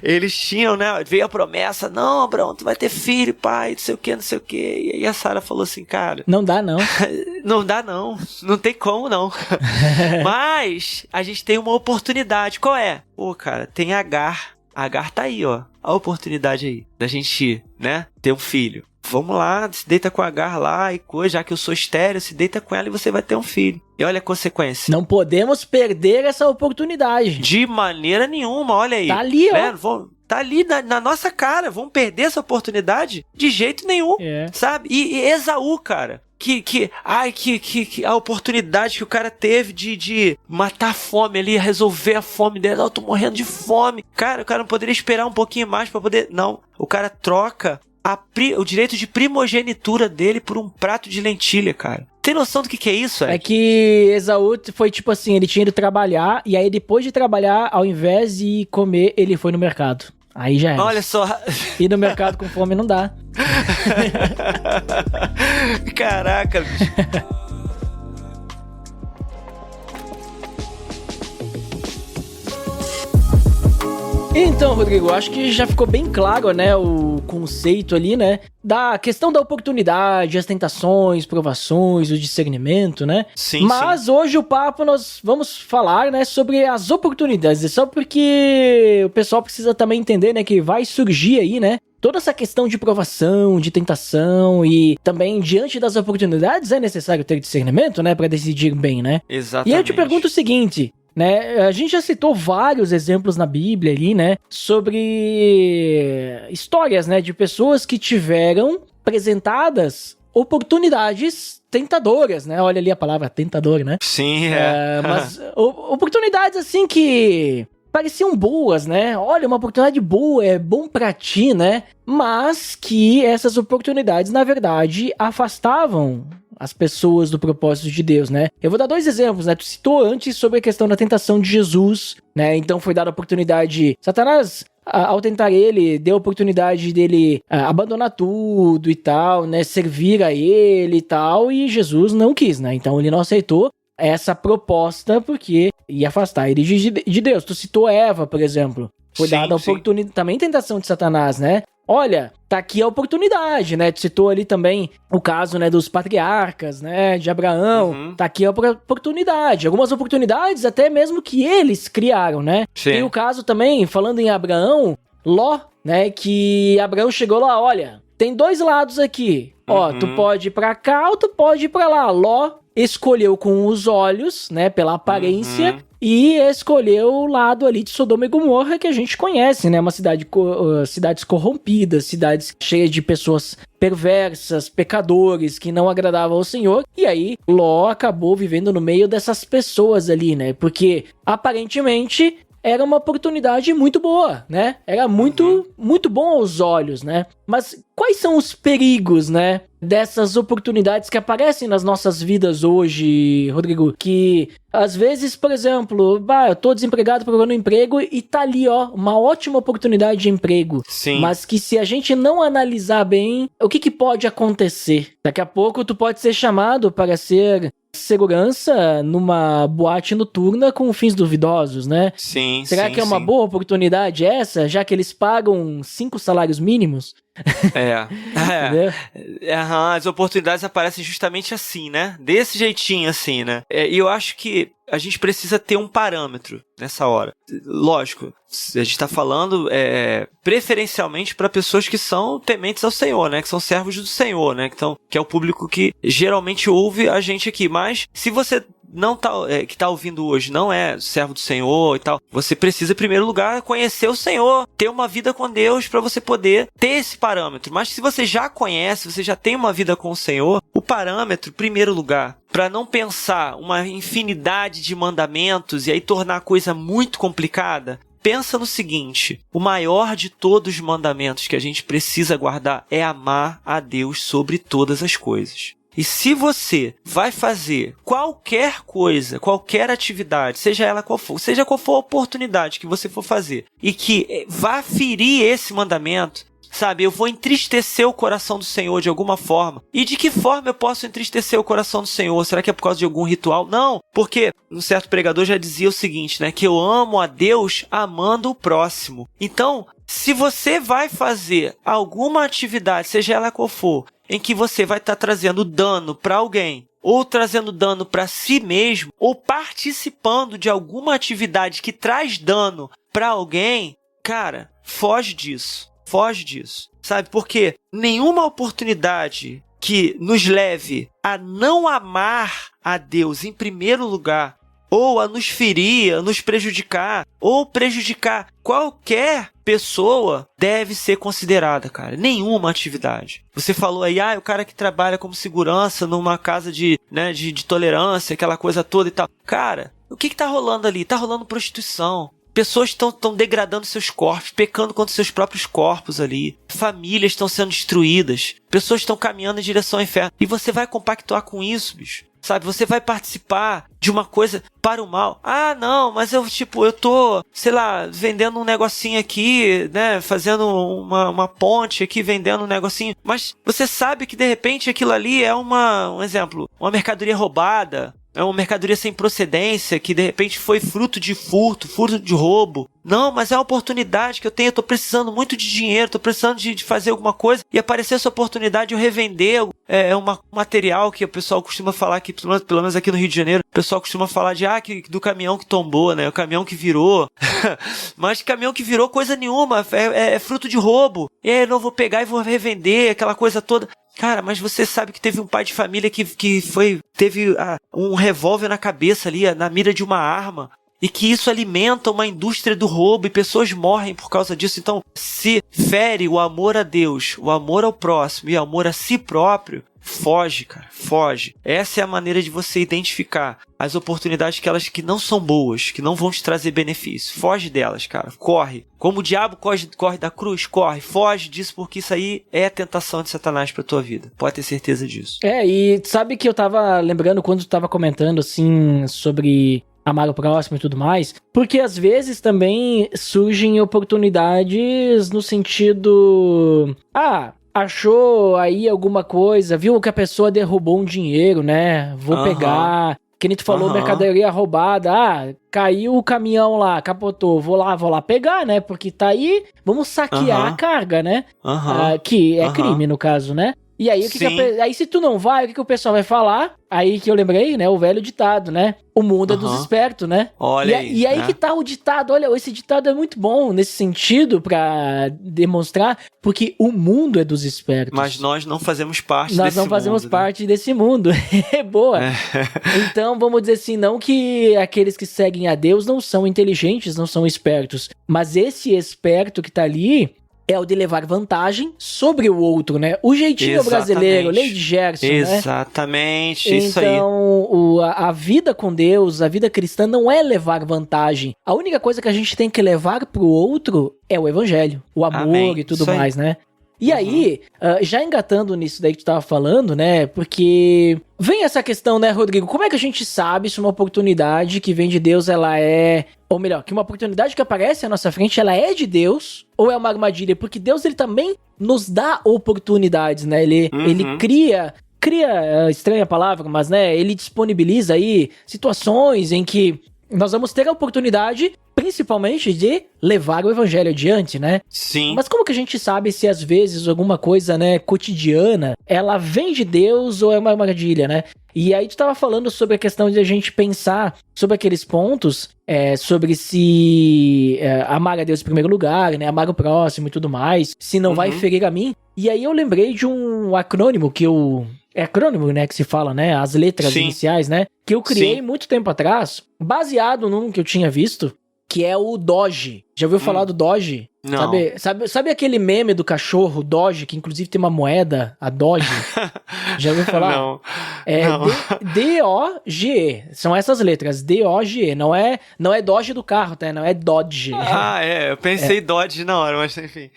Eles tinham, né? Veio a promessa, não, Abraão, tu vai ter filho, pai, não sei o que. E aí a Sara falou assim, cara, não dá não. Não dá não, não tem como não. Mas a gente tem uma oportunidade, qual é? Pô, cara, tem Agar. Agar tá aí, ó. A oportunidade aí da gente, né, ter um filho. Vamos lá, se deita com a Agar lá e coisa, já que eu sou estéril, se deita com ela e você vai ter um filho. E olha a consequência. Não podemos perder essa oportunidade. De maneira nenhuma, olha aí. Tá ali, né? ó. Tá ali na nossa cara. Vamos perder essa oportunidade? De jeito nenhum, sabe? E Esaú, cara, que a oportunidade que o cara teve de matar a fome ali, resolver a fome dela. Eu tô morrendo de fome. Cara, o cara não poderia esperar um pouquinho mais pra poder... Não, o cara troca o direito de primogenitura dele por um prato de lentilha, cara. Tem noção do que é isso? É que Esaú foi tipo assim, ele tinha ido trabalhar, e aí depois de trabalhar, ao invés de comer, ele foi no mercado. Aí já era. Olha só. Ir no mercado com fome não dá. Caraca, bicho. Então, Rodrigo, acho que já ficou bem claro, né, o conceito ali, né, da questão da oportunidade, as tentações, provações, o discernimento, né? Sim, Mas hoje o papo nós vamos falar, né, sobre as oportunidades, só porque o pessoal precisa também entender, né, que vai surgir aí, né, toda essa questão de provação, de tentação e também diante das oportunidades é necessário ter discernimento, né, para decidir bem, né? Exatamente. E eu te pergunto o seguinte, né, a gente já citou vários exemplos na Bíblia ali, né, sobre histórias, né, de pessoas que tiveram apresentadas oportunidades tentadoras, né, olha ali a palavra tentador, né? Sim, Mas oportunidades assim que pareciam boas, né? Olha, uma oportunidade boa, é bom pra ti, né? Mas que essas oportunidades, na verdade, afastavam as pessoas do propósito de Deus, né? Eu vou dar 2 exemplos, né? Tu citou antes sobre a questão da tentação de Jesus, né? Então foi dada a oportunidade... Satanás, ao tentar ele, deu a oportunidade dele abandonar tudo e tal, né? Servir a ele e tal, e Jesus não quis, né? Então ele não aceitou essa proposta porque ia afastar ele de Deus. Tu citou Eva, por exemplo. Foi dada a oportunidade, também tentação de Satanás, né? Olha, tá aqui a oportunidade, né? Tu citou ali também o caso, né, dos patriarcas, né, de Abraão. Tá aqui a oportunidade. Algumas oportunidades até mesmo que eles criaram, né? Sim. Tem o caso também, falando em Abraão, Ló, né, que Abraão chegou lá, olha, tem 2 lados aqui. Ó, tu pode ir pra cá ou tu pode ir pra lá. Ló escolheu com os olhos, né, pela aparência, e escolheu o lado ali de Sodoma e Gomorra, que a gente conhece, né, uma cidades corrompidas, cidades cheias de pessoas perversas, pecadores, que não agradavam ao Senhor, e aí Ló acabou vivendo no meio dessas pessoas ali, né, porque aparentemente era uma oportunidade muito boa, né? Era muito bom aos olhos, né? Mas quais são os perigos, né, dessas oportunidades que aparecem nas nossas vidas hoje, Rodrigo? Que às vezes, por exemplo, eu tô desempregado procurando emprego e tá ali, ó, uma ótima oportunidade de emprego. Sim. Mas que se a gente não analisar bem, o que pode acontecer? Daqui a pouco tu pode ser chamado para ser segurança numa boate noturna com fins duvidosos, né? Sim, Será que é uma boa oportunidade essa, já que eles pagam 5 salários mínimos? Entendeu? As oportunidades aparecem justamente assim, né? Desse jeitinho assim, né? E eu acho que a gente precisa ter um parâmetro nessa hora. Lógico, a gente tá falando preferencialmente para pessoas que são tementes ao Senhor, né? Que são servos do Senhor, né? Que é o público que geralmente ouve a gente aqui. Mas se você não tá, que tá ouvindo hoje não é servo do Senhor e tal, você precisa, em primeiro lugar, conhecer o Senhor, ter uma vida com Deus para você poder ter esse parâmetro. Mas se você já conhece, você já tem uma vida com o Senhor, o parâmetro, em primeiro lugar, para não pensar uma infinidade de mandamentos e aí tornar a coisa muito complicada, pensa no seguinte: o maior de todos os mandamentos que a gente precisa guardar é amar a Deus sobre todas as coisas. E se você vai fazer qualquer coisa, qualquer atividade, seja ela qual for, seja qual for a oportunidade que você for fazer, e que vá ferir esse mandamento, sabe, eu vou entristecer o coração do Senhor de alguma forma. E de que forma eu posso entristecer o coração do Senhor? Será que é por causa de algum ritual? Não, porque um certo pregador já dizia o seguinte, né, que eu amo a Deus amando o próximo. Então, se você vai fazer alguma atividade, seja ela qual for, em que você vai estar trazendo dano para alguém, ou trazendo dano para si mesmo, ou participando de alguma atividade que traz dano para alguém, cara, foge disso, sabe? Porque nenhuma oportunidade que nos leve a não amar a Deus em primeiro lugar, ou a nos ferir, a nos prejudicar, ou prejudicar qualquer pessoa, deve ser considerada, cara. Nenhuma atividade. Você falou aí, o cara que trabalha como segurança numa casa de tolerância, aquela coisa toda e tal. Cara, o que tá rolando ali? Tá rolando prostituição. Pessoas estão degradando seus corpos, pecando contra seus próprios corpos ali. Famílias estão sendo destruídas. Pessoas estão caminhando em direção ao inferno. E você vai compactuar com isso, bicho? sabe? Você vai participar de uma coisa para o mal. Ah, não, mas eu tô, sei lá, vendendo um negocinho aqui, né? Fazendo uma ponte aqui, vendendo um negocinho. Mas você sabe que, de repente, aquilo ali é um exemplo, uma mercadoria roubada. É uma mercadoria sem procedência, que de repente foi fruto de furto de roubo. Não, mas é uma oportunidade que eu tenho, eu tô precisando muito de dinheiro, tô precisando de fazer alguma coisa, e aparecer essa oportunidade de eu revender um material que o pessoal costuma falar, que pelo menos aqui no Rio de Janeiro, o pessoal costuma falar do caminhão que tombou, né, o caminhão que virou. Mas caminhão que virou coisa nenhuma, é fruto de roubo. E aí eu não vou pegar e vou revender, aquela coisa toda. Cara, mas você sabe que teve um pai de família que teve um revólver na cabeça ali, na mira de uma arma, e que isso alimenta uma indústria do roubo e pessoas morrem por causa disso. Então, se fere o amor a Deus, o amor ao próximo e o amor a si próprio, foge, cara, foge. Essa é a maneira de você identificar as oportunidades que não são boas, que não vão te trazer benefício. Foge delas, cara, corre. Como o diabo corre da cruz, corre, foge disso, porque isso aí é a tentação de Satanás pra tua vida. Pode ter certeza disso. E sabe que eu tava lembrando quando tu tava comentando, assim, sobre amar o próximo e tudo mais, porque às vezes também surgem oportunidades no sentido... achou aí alguma coisa, viu que a pessoa derrubou um dinheiro, né? Vou pegar. Que nem tu falou, mercadoria roubada. Caiu o caminhão lá, capotou. Vou lá pegar, né? Porque tá aí, vamos saquear a carga, né? Que é crime, no caso, né? E aí, aí se tu não vai, o que o pessoal vai falar? Aí que eu lembrei, né? O velho ditado, né? O mundo é dos espertos, né? Olha aí. E aí, né? Que tá o ditado. Olha, esse ditado é muito bom nesse sentido pra demonstrar, porque o mundo é dos espertos. Mas nós não fazemos parte desse mundo. Nós não fazemos parte desse mundo. É boa. Então, vamos dizer assim, não que aqueles que seguem a Deus não são inteligentes, não são espertos. Mas esse esperto que tá ali... é o de levar vantagem sobre o outro, né? O jeitinho brasileiro, Lady Gerson, né? Exatamente, isso aí. Então, a vida com Deus, a vida cristã não é levar vantagem. A única coisa que a gente tem que levar pro outro é o evangelho, o amor e tudo mais, né? E aí, já engatando nisso daí que tu tava falando, né? Porque vem essa questão, né, Rodrigo? Como é que a gente sabe se uma oportunidade que vem de Deus, ela é... Ou melhor, que uma oportunidade que aparece à nossa frente, ela é de Deus ou é uma armadilha? Porque Deus, ele também nos dá oportunidades, né? Ele cria, estranha a palavra, mas, né, ele disponibiliza aí situações em que nós vamos ter a oportunidade, principalmente, de levar o evangelho adiante, né? Sim. Mas como que a gente sabe se, às vezes, alguma coisa, né, cotidiana, ela vem de Deus ou é uma armadilha, né? E aí tu tava falando sobre a questão de a gente pensar sobre aqueles pontos, sobre se amar a Deus em primeiro lugar, né, amar o próximo e tudo mais, se não vai ferir a mim. E aí eu lembrei de um acrônimo que eu... É acrônimo, né, que se fala, né, as letras iniciais, né, que eu criei muito tempo atrás, baseado num que eu tinha visto, que é o Doge. Já ouviu falar do Doge? Não. Sabe aquele meme do cachorro Doge, que inclusive tem uma moeda, a Doge? Já ouviu falar? Não. D-O-G-E. São essas letras, D-O-G-E. Não é Doge do carro, tá? Não é Dodge. Eu pensei Dodge na hora, mas enfim.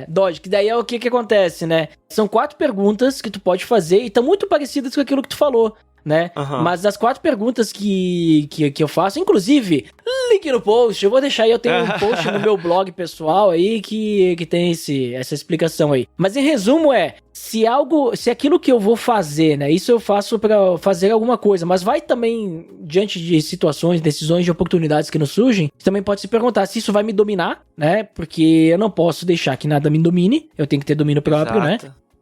Doge, que daí é o que acontece, né? São 4 perguntas que tu pode fazer e estão muito parecidas com aquilo que tu falou, né? Mas as 4 perguntas que eu faço, inclusive, link no post, eu vou deixar aí, eu tenho um post no meu blog pessoal aí que tem essa explicação aí. Mas em resumo se aquilo que eu vou fazer, né, isso eu faço pra fazer alguma coisa, mas vai também, diante de situações, decisões, de oportunidades que nos surgem, você também pode se perguntar se isso vai me dominar, né, porque eu não posso deixar que nada me domine, eu tenho que ter domínio próprio, né?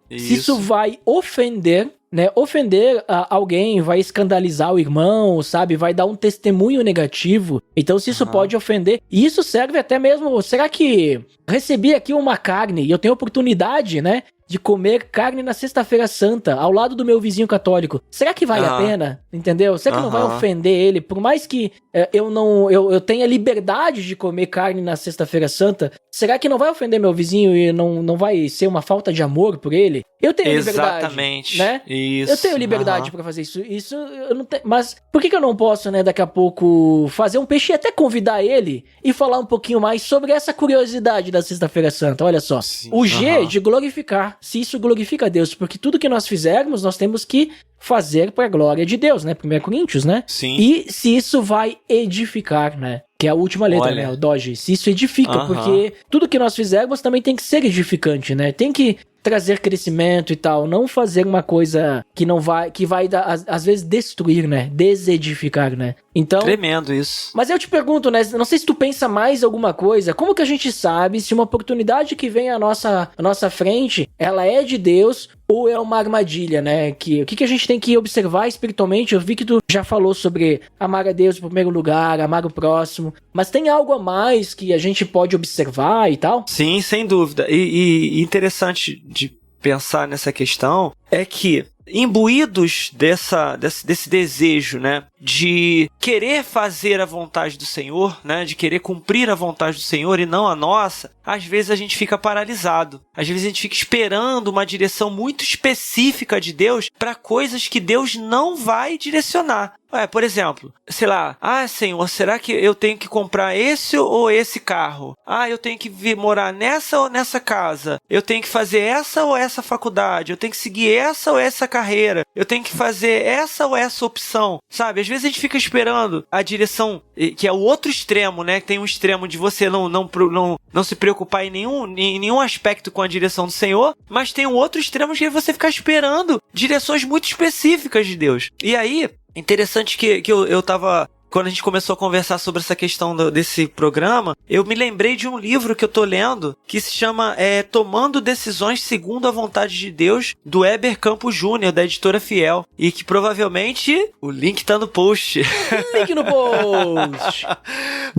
Se isso vai ofender, né? Ofender alguém, vai escandalizar o irmão, sabe? Vai dar um testemunho negativo. Então, se isso pode ofender, e isso serve até mesmo... Será que recebi aqui uma carne e eu tenho oportunidade, né, de comer carne na Sexta-feira Santa, ao lado do meu vizinho católico? Será que vale a pena? Entendeu? Será que não vai ofender ele? Por mais que eu tenha liberdade de comer carne na Sexta-feira Santa, será que não vai ofender meu vizinho e não vai ser uma falta de amor por ele? Eu tenho liberdade. Exatamente. Né? Isso. Eu tenho liberdade pra fazer isso. Isso eu não tenho. Mas por que eu não posso, né, daqui a pouco fazer um peixe e até convidar ele e falar um pouquinho mais sobre essa curiosidade da Sexta-feira Santa? Olha só. Sim. O G de glorificar. se isso glorifica a Deus, porque tudo que nós fizermos, nós temos que fazer para a glória de Deus, né? 1 Coríntios, né? Sim. E se isso vai edificar, né? Que é a última letra, Olha. né? O Doge. Se isso edifica, Aham. porque tudo que nós fizermos também tem que ser edificante, né? Tem que trazer crescimento e tal, não fazer uma coisa que não vai, que vai às vezes destruir, né? Desedificar, né? Então, Tremendo isso. mas eu te pergunto, né? Não sei se tu pensa mais alguma coisa. Como que a gente sabe se uma oportunidade que vem à nossa frente, ela é de Deus ou é uma armadilha, né? O que a gente tem que observar espiritualmente? Eu vi que tu já falou sobre amar a Deus em primeiro lugar, amar o próximo. Mas tem algo a mais que a gente pode observar e tal? Sim, sem dúvida. E interessante de pensar nessa questão é que, imbuídos desse desejo, né, de querer fazer a vontade do Senhor, né, de querer cumprir a vontade do Senhor e não a nossa, às vezes a gente fica paralisado. Às vezes a gente fica esperando uma direção muito específica de Deus para coisas que Deus não vai direcionar. Por exemplo, sei lá, Senhor, será que eu tenho que comprar esse ou esse carro? Eu tenho que vir morar nessa ou nessa casa? Eu tenho que fazer essa ou essa faculdade? Eu tenho que seguir essa ou essa carreira? Eu tenho que fazer essa ou essa opção? Sabe, às vezes a gente fica esperando a direção, que é o outro extremo, né? Tem um extremo de você não se preocupar em nenhum aspecto com a direção do Senhor, mas tem um outro extremo que é você ficar esperando direções muito específicas de Deus. E aí, interessante que eu tava... Quando a gente começou a conversar sobre essa questão desse programa, eu me lembrei de um livro que eu tô lendo, que se chama Tomando Decisões Segundo a Vontade de Deus, do Heber Campos Júnior, da editora Fiel. E que provavelmente o link tá no post. Link no post!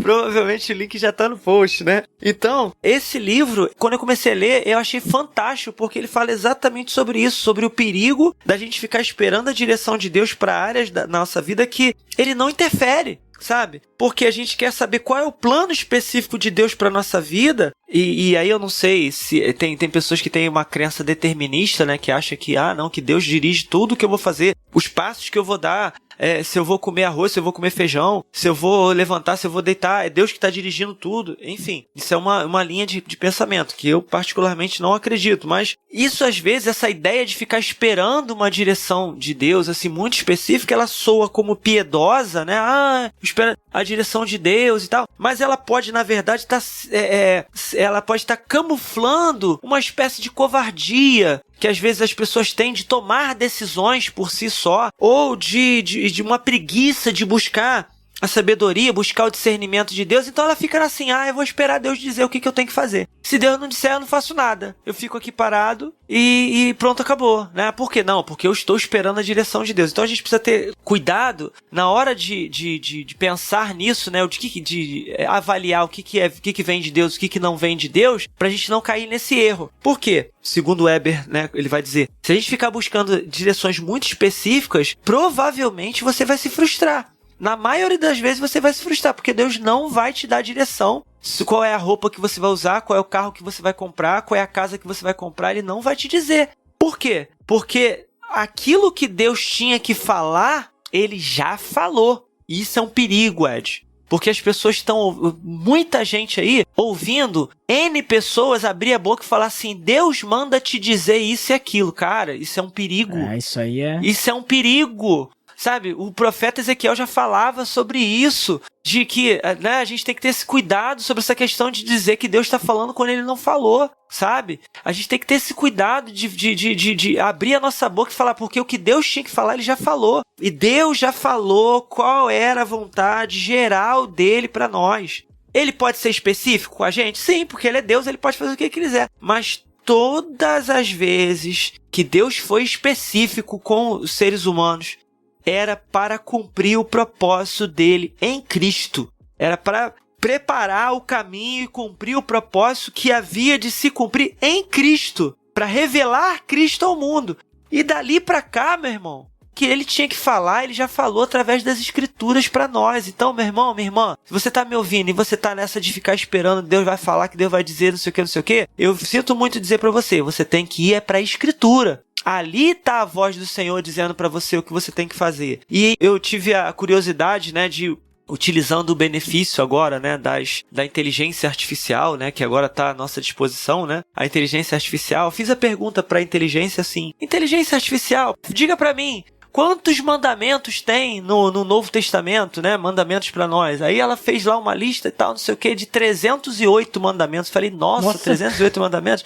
Provavelmente o link já tá no post, né? Então, esse livro, quando eu comecei a ler, eu achei fantástico, porque ele fala exatamente sobre isso, sobre o perigo da gente ficar esperando a direção de Deus para áreas da nossa vida que ele não interfere, sabe? Porque a gente quer saber qual é o plano específico de Deus para nossa vida. E aí eu não sei se tem pessoas que têm uma crença determinista, né? Que acha que, que Deus dirige tudo que eu vou fazer, os passos que eu vou dar, se eu vou comer arroz, se eu vou comer feijão, se eu vou levantar, se eu vou deitar, é Deus que está dirigindo tudo. Enfim, isso é uma linha de pensamento que eu particularmente não acredito. Mas isso, às vezes, essa ideia de ficar esperando uma direção de Deus, assim, muito específica, ela soa como piedosa, né? Espera a direção de Deus e tal. Mas ela pode, na verdade, ela pode estar camuflando uma espécie de covardia que às vezes as pessoas têm de tomar decisões por si só, ou de uma preguiça de buscar a sabedoria, buscar o discernimento de Deus. Então ela fica assim, eu vou esperar Deus dizer o que eu tenho que fazer. Se Deus não disser, eu não faço nada. Eu fico aqui parado e pronto, acabou, né? Por que não? Porque eu estou esperando a direção de Deus. Então a gente precisa ter cuidado na hora de pensar nisso, né? De avaliar o que vem de Deus, o que não vem de Deus, pra gente não cair nesse erro. Por quê? Segundo Weber, né, ele vai dizer, se a gente ficar buscando direções muito específicas, provavelmente você vai se frustrar. Na maioria das vezes você vai se frustrar, porque Deus não vai te dar direção. Qual é a roupa que você vai usar, qual é o carro que você vai comprar, qual é a casa que você vai comprar, ele não vai te dizer. Por quê? Porque aquilo que Deus tinha que falar, ele já falou. E isso é um perigo, Ed. Porque as pessoas estão, muita gente aí, ouvindo N pessoas abrir a boca e falar assim, Deus manda te dizer isso e aquilo. Cara, isso é um perigo. Isso aí é... Isso é um perigo. Sabe, o profeta Ezequiel já falava sobre isso, de que, né, a gente tem que ter esse cuidado sobre essa questão de dizer que Deus está falando quando ele não falou, sabe? A gente tem que ter esse cuidado de abrir a nossa boca e falar, porque o que Deus tinha que falar, ele já falou. E Deus já falou qual era a vontade geral dele para nós. Ele pode ser específico com a gente? Sim, porque ele é Deus, ele pode fazer o que ele quiser. Mas todas as vezes que Deus foi específico com os seres humanos, era para cumprir o propósito dele em Cristo. Era para preparar o caminho e cumprir o propósito que havia de se cumprir em Cristo. Para revelar Cristo ao mundo. E dali para cá, meu irmão, que ele tinha que falar, ele já falou através das Escrituras para nós. Então, meu irmão, minha irmã, se você tá me ouvindo e você tá nessa de ficar esperando, Deus vai falar, que Deus vai dizer não sei o que, eu sinto muito dizer para você tem que ir para a Escritura. Ali tá a voz do Senhor dizendo para você o que você tem que fazer. E eu tive a curiosidade, né, de utilizando o benefício agora, né, da inteligência artificial, né, que agora está à nossa disposição, né, a inteligência artificial. Fiz a pergunta para a inteligência assim: inteligência artificial, diga para mim, quantos mandamentos tem no Novo Testamento, né? Mandamentos para nós. Aí ela fez lá uma lista e tal, não sei o que, de 308 mandamentos. Falei, nossa, 308 mandamentos?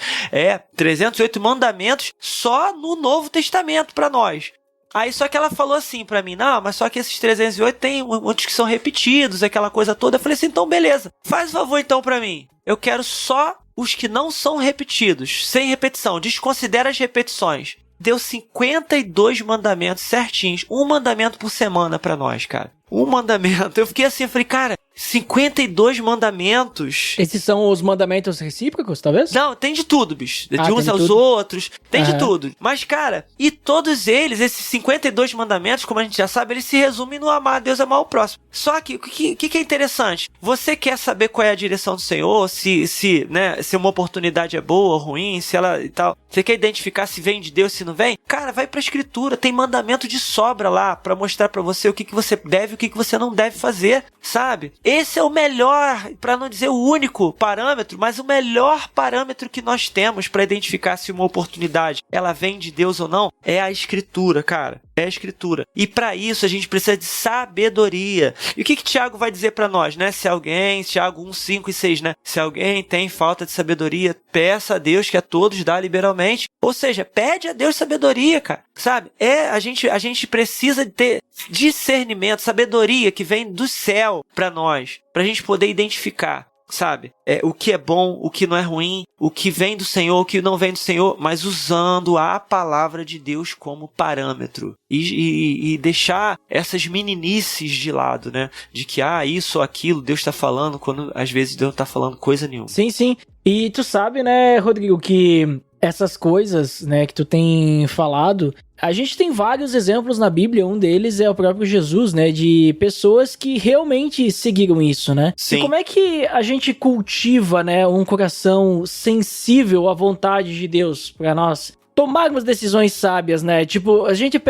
308 mandamentos só no Novo Testamento para nós. Aí só que ela falou assim pra mim: não, mas só que esses 308 tem muitos que são repetidos, aquela coisa toda. Eu falei assim: então beleza, faz um favor então pra mim. Eu quero só os que não são repetidos, sem repetição, desconsidera as repetições. Deu 52 mandamentos certinhos, um mandamento por semana pra nós, cara. Um mandamento. Eu fiquei assim, eu falei, cara, 52 mandamentos. Esses são os mandamentos recíprocos, talvez? Não, tem de tudo, bicho. De uns aos tudo. outros, tem de tudo. Mas, cara, e todos eles, esses 52 mandamentos, como a gente já sabe, eles se resumem no amar a Deus e amar o próximo. Só que, o que é interessante? Você quer saber qual é a direção do Senhor, se uma oportunidade é boa ou ruim, se ela e tal. Você quer identificar se vem de Deus, se não vem? Cara, vai pra Escritura, tem mandamento de sobra lá, pra mostrar pra você o que você deve e o que você não deve fazer, sabe? Esse é o melhor, pra não dizer o único parâmetro, mas o melhor parâmetro que nós temos pra identificar se uma oportunidade ela vem de Deus ou não, é a Escritura, cara. É a Escritura. E pra isso a gente precisa de sabedoria. E o que Tiago vai dizer pra nós, né? Se alguém, Tiago 1, 5 e 6, né? Se alguém tem falta de sabedoria, peça a Deus que a todos dá liberalmente. Ou seja, pede a Deus sabedoria, cara. Sabe? A gente precisa ter discernimento, sabedoria que vem do céu pra nós. Pra gente poder identificar, sabe? O que é bom, o que não é ruim, o que vem do Senhor, o que não vem do Senhor, mas usando a palavra de Deus como parâmetro. E deixar essas meninices de lado, né? De que, isso ou aquilo, Deus está falando, quando às vezes Deus não está falando coisa nenhuma. Sim, sim. E tu sabe, né, Rodrigo, que essas coisas, né, que tu tem falado, a gente tem vários exemplos na Bíblia, um deles é o próprio Jesus, né, de pessoas que realmente seguiram isso, né? Sim. E como é que a gente cultiva, né, um coração sensível à vontade de Deus para nós tomarmos decisões sábias, né? Tipo, a gente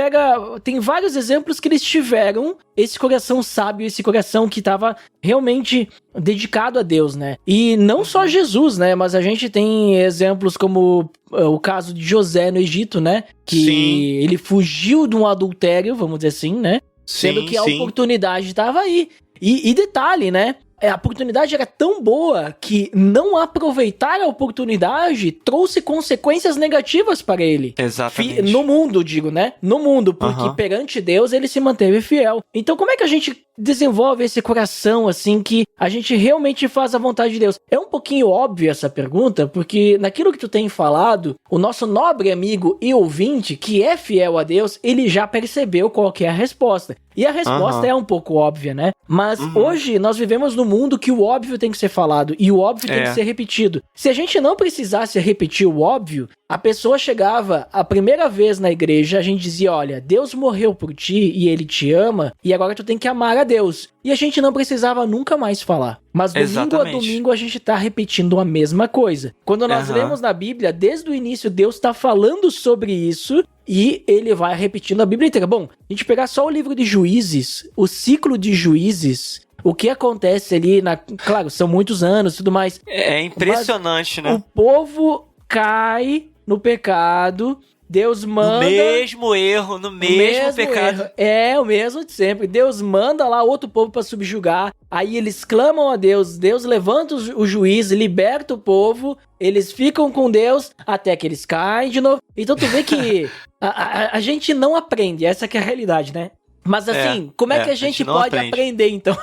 tem vários exemplos que eles tiveram esse coração sábio, esse coração que estava realmente dedicado a Deus, né? E não só Jesus, né? Mas a gente tem exemplos como o caso de José no Egito, né? Que ele fugiu de um adultério, vamos dizer assim, né? Sendo que a oportunidade estava aí. E detalhe, né? A oportunidade era tão boa que não aproveitar a oportunidade trouxe consequências negativas para ele. Exatamente. No mundo, digo, né? No mundo, porque perante Deus ele se manteve fiel. Então como é que a gente desenvolve esse coração, assim, que a gente realmente faz a vontade de Deus? É um pouquinho óbvio essa pergunta, porque naquilo que tu tem falado, o nosso nobre amigo e ouvinte, que é fiel a Deus, ele já percebeu qual que é a resposta. E a resposta é um pouco óbvia, né? Mas hoje nós vivemos num mundo que o óbvio tem que ser falado e o óbvio tem que ser repetido. Se a gente não precisasse repetir o óbvio, a pessoa chegava a primeira vez na igreja, a gente dizia, olha, Deus morreu por ti e ele te ama e agora tu tem que amar a Deus. E a gente não precisava nunca mais falar. Mas domingo a domingo a gente tá repetindo a mesma coisa. Quando nós lemos na Bíblia, desde o início Deus tá falando sobre isso e ele vai repetindo a Bíblia inteira. Bom, a gente pegar só o livro de Juízes, o ciclo de Juízes, o que acontece ali, claro, são muitos anos e tudo mais. É impressionante, né? O povo cai no pecado, Deus manda... No mesmo erro, no mesmo pecado. É, o mesmo de sempre. Deus manda lá outro povo pra subjugar, aí eles clamam a Deus, Deus levanta o juiz, liberta o povo, eles ficam com Deus até que eles caem de novo. Então tu vê que a gente não aprende, essa que é a realidade, né? Mas assim, como é que a gente pode aprender então?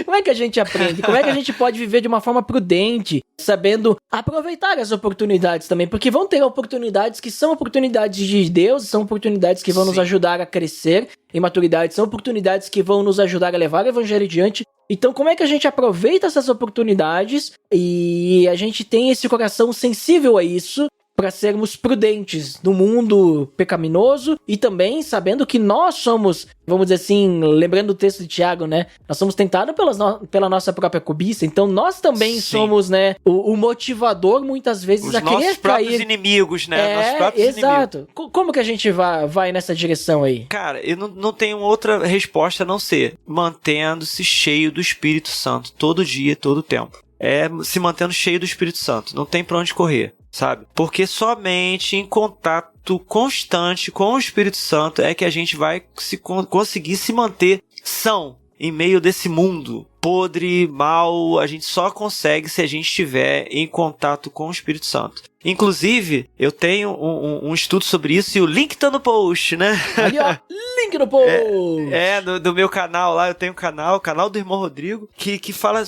Como é que a gente aprende? Como é que a gente pode viver de uma forma prudente, sabendo aproveitar as oportunidades também? Porque vão ter oportunidades que são oportunidades de Deus, são oportunidades que vão nos ajudar a crescer em maturidade, são oportunidades que vão nos ajudar a levar o evangelho adiante. Então como é que a gente aproveita essas oportunidades e a gente tem esse coração sensível a isso para sermos prudentes no mundo pecaminoso e também sabendo que nós somos, vamos dizer assim, lembrando o texto de Tiago, né? Nós somos tentados pela nossa própria cobiça, então nós também somos, né, o motivador muitas vezes Os a querer nossos próprios cair. inimigos, né? Nossos próprios Exato. inimigos. Como que a gente vai nessa direção aí? Cara, eu não tenho outra resposta a não ser mantendo-se cheio do Espírito Santo todo dia, todo tempo. Se mantendo cheio do Espírito Santo. Não tem pra onde correr, sabe? Porque somente em contato constante com o Espírito Santo é que a gente vai conseguir se manter são em meio desse mundo podre, mal. A gente só consegue se a gente estiver em contato com o Espírito Santo. Inclusive, eu tenho um estudo sobre isso e o link tá no post, né? Ali, ó, link no post! Do meu canal lá, eu tenho o canal do irmão Rodrigo, que fala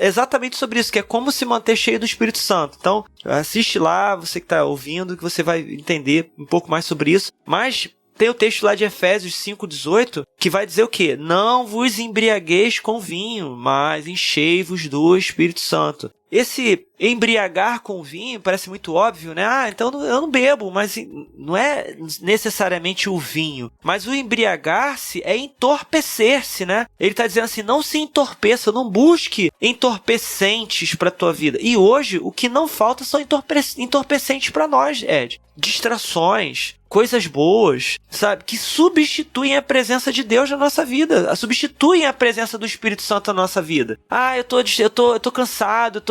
exatamente sobre isso, que é como se manter cheio do Espírito Santo. Então, assiste lá, você que tá ouvindo, que você vai entender um pouco mais sobre isso. Mas tem o texto lá de Efésios 5,18, que vai dizer o quê? Não vos embriagueis com vinho, mas enchei-vos do Espírito Santo. Esse embriagar com vinho parece muito óbvio, né? Então eu não bebo, mas não é necessariamente o vinho. Mas o embriagar-se é entorpecer-se, né? Ele está dizendo assim, não se entorpeça, não busque entorpecentes para a tua vida. E hoje, o que não falta são entorpecentes para nós, Ed. Distrações, coisas boas, sabe? Que substituem a presença de Deus na nossa vida. Substituem a presença do Espírito Santo na nossa vida. Eu tô cansado,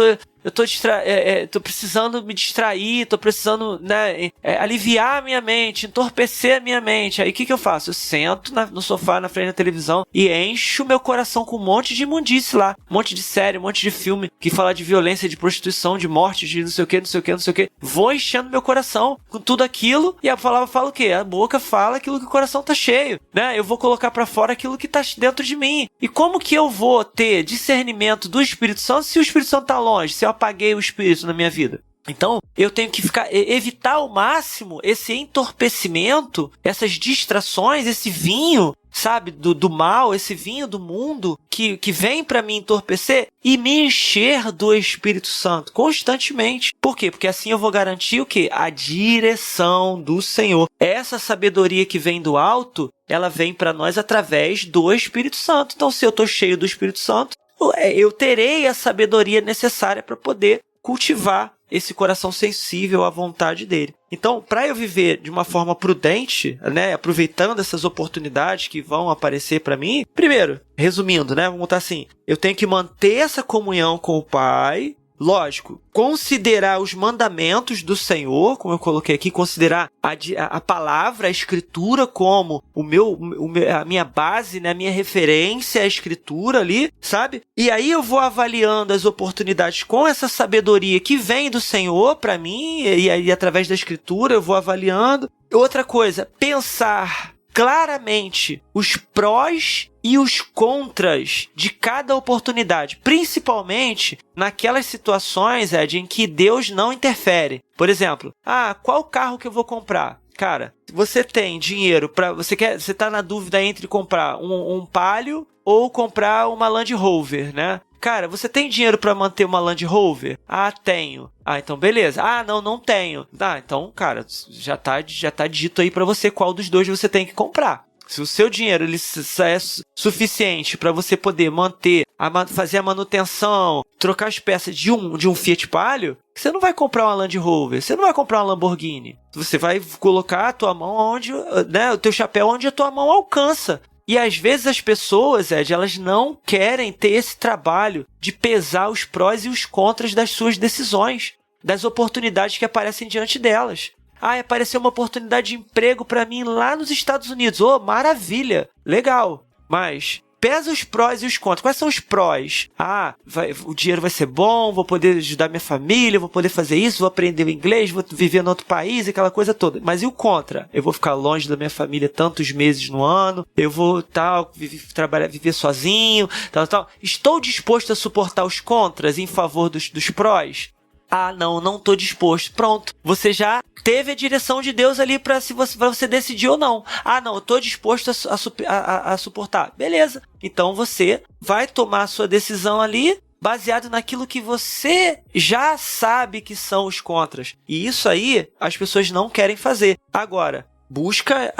eu tô precisando me distrair, tô precisando, né, aliviar a minha mente, entorpecer a minha mente. Aí o que eu faço? Eu sento no sofá, na frente da televisão e encho meu coração com um monte de imundície lá. Um monte de série, um monte de filme que fala de violência, de prostituição, de morte, de não sei o que, não sei o que, não sei o que. Vou enchendo meu coração com tudo aquilo e a palavra fala o quê? A boca fala aquilo que o coração tá cheio, né? Eu vou colocar pra fora aquilo que tá dentro de mim. E como que eu vou ter discernimento do Espírito Santo se o Espírito Santo tá longe, se eu apaguei o Espírito na minha vida? Então, eu tenho que evitar ao máximo esse entorpecimento, essas distrações, esse vinho, sabe, do mal, esse vinho do mundo que vem para me entorpecer e me encher do Espírito Santo constantemente. Por quê? Porque assim eu vou garantir o quê? A direção do Senhor. Essa sabedoria que vem do alto, ela vem para nós através do Espírito Santo. Então, se eu estou cheio do Espírito Santo, eu terei a sabedoria necessária para poder cultivar esse coração sensível à vontade dele. Então, para eu viver de uma forma prudente, né, aproveitando essas oportunidades que vão aparecer para mim, primeiro, resumindo, né, vamos botar assim, eu tenho que manter essa comunhão com o Pai. Lógico, considerar os mandamentos do Senhor, como eu coloquei aqui, considerar a palavra, a escritura como a minha base, né, a minha referência à escritura ali, sabe? E aí eu vou avaliando as oportunidades com essa sabedoria que vem do Senhor para mim, e aí através da escritura eu vou avaliando. Outra coisa, pensar claramente os prós e os contras de cada oportunidade, principalmente naquelas situações, Ed, em que Deus não interfere. Por exemplo, qual carro que eu vou comprar? Cara, você tem dinheiro para você tá na dúvida entre comprar um Palio ou comprar uma Land Rover, né? Cara, você tem dinheiro para manter uma Land Rover? Tenho. Então beleza. Não tenho. Então, cara, já tá dito aí para você qual dos dois você tem que comprar. Se o seu dinheiro ele é suficiente para você poder manter, fazer a manutenção, trocar as peças de um Fiat Palio, você não vai comprar uma Land Rover, você não vai comprar uma Lamborghini. Você vai colocar a tua mão onde, né, o teu chapéu onde a tua mão alcança. E às vezes as pessoas, Ed, elas não querem ter esse trabalho de pesar os prós e os contras das suas decisões, das oportunidades que aparecem diante delas. Apareceu uma oportunidade de emprego para mim lá nos Estados Unidos. Maravilha, legal. Mas pesa os prós e os contras. Quais são os prós? O dinheiro vai ser bom, vou poder ajudar minha família, vou poder fazer isso, vou aprender o inglês, vou viver em outro país, aquela coisa toda. Mas e o contra? Eu vou ficar longe da minha família tantos meses no ano, eu vou viver sozinho, tal. Estou disposto a suportar os contras em favor dos prós? Não estou disposto. Pronto, você já teve a direção de Deus ali para você decidir ou não. Não, eu estou disposto a suportar. Beleza, então você vai tomar a sua decisão ali baseado naquilo que você já sabe que são os contras. E isso aí as pessoas não querem fazer. Agora, busca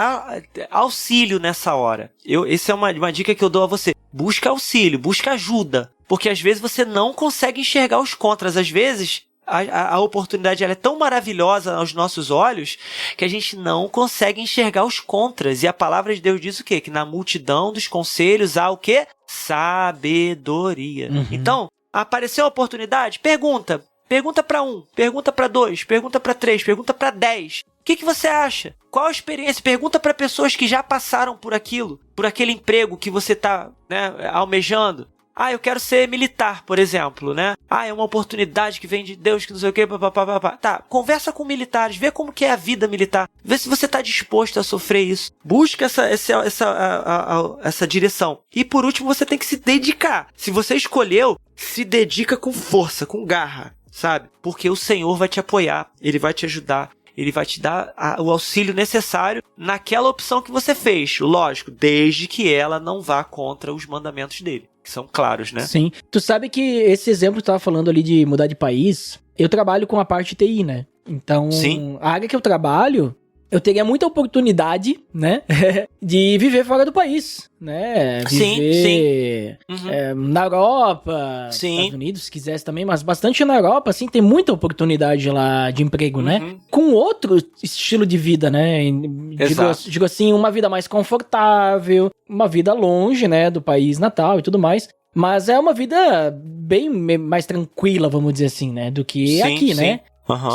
auxílio nessa hora. Essa é uma dica que eu dou a você. Busca auxílio, busca ajuda. Porque às vezes você não consegue enxergar os contras. Às vezes a oportunidade ela é tão maravilhosa aos nossos olhos que a gente não consegue enxergar os contras. E a palavra de Deus diz o quê? Que na multidão dos conselhos há o quê? Sabedoria. Então, apareceu a oportunidade? Pergunta. Pergunta para 1, pergunta para 2, pergunta para 3, pergunta para 10. O que você acha? Qual a experiência? Pergunta para pessoas que já passaram por aquilo, por aquele emprego que você está, né, almejando. Ah, eu quero ser militar, por exemplo, né? Ah, é uma oportunidade que vem de Deus, que não sei o quê, papapá. Tá, conversa com militares, vê como que é a vida militar. Vê se você está disposto a sofrer isso. Busca essa direção. E por último, você tem que se dedicar. Se você escolheu, se dedica com força, com garra, sabe? Porque o Senhor vai te apoiar, Ele vai te ajudar. Ele vai te dar o auxílio necessário naquela opção que você fez. Lógico, desde que ela não vá contra os mandamentos dele, que são claros, né? Sim. Tu sabe que esse exemplo que tu tava falando ali de mudar de país, eu trabalho com a parte TI, né? Então, Sim. A área que eu trabalho, eu teria muita oportunidade, né? de viver fora do país, né? Viver na Europa, Estados Unidos, se quisesse também, mas bastante na Europa, assim, tem muita oportunidade lá de emprego, né? Com outro estilo de vida, né? Digo assim, uma vida mais confortável, uma vida longe, né, do país natal e tudo mais. Mas é uma vida bem mais tranquila, vamos dizer assim, né? Do que aqui, né?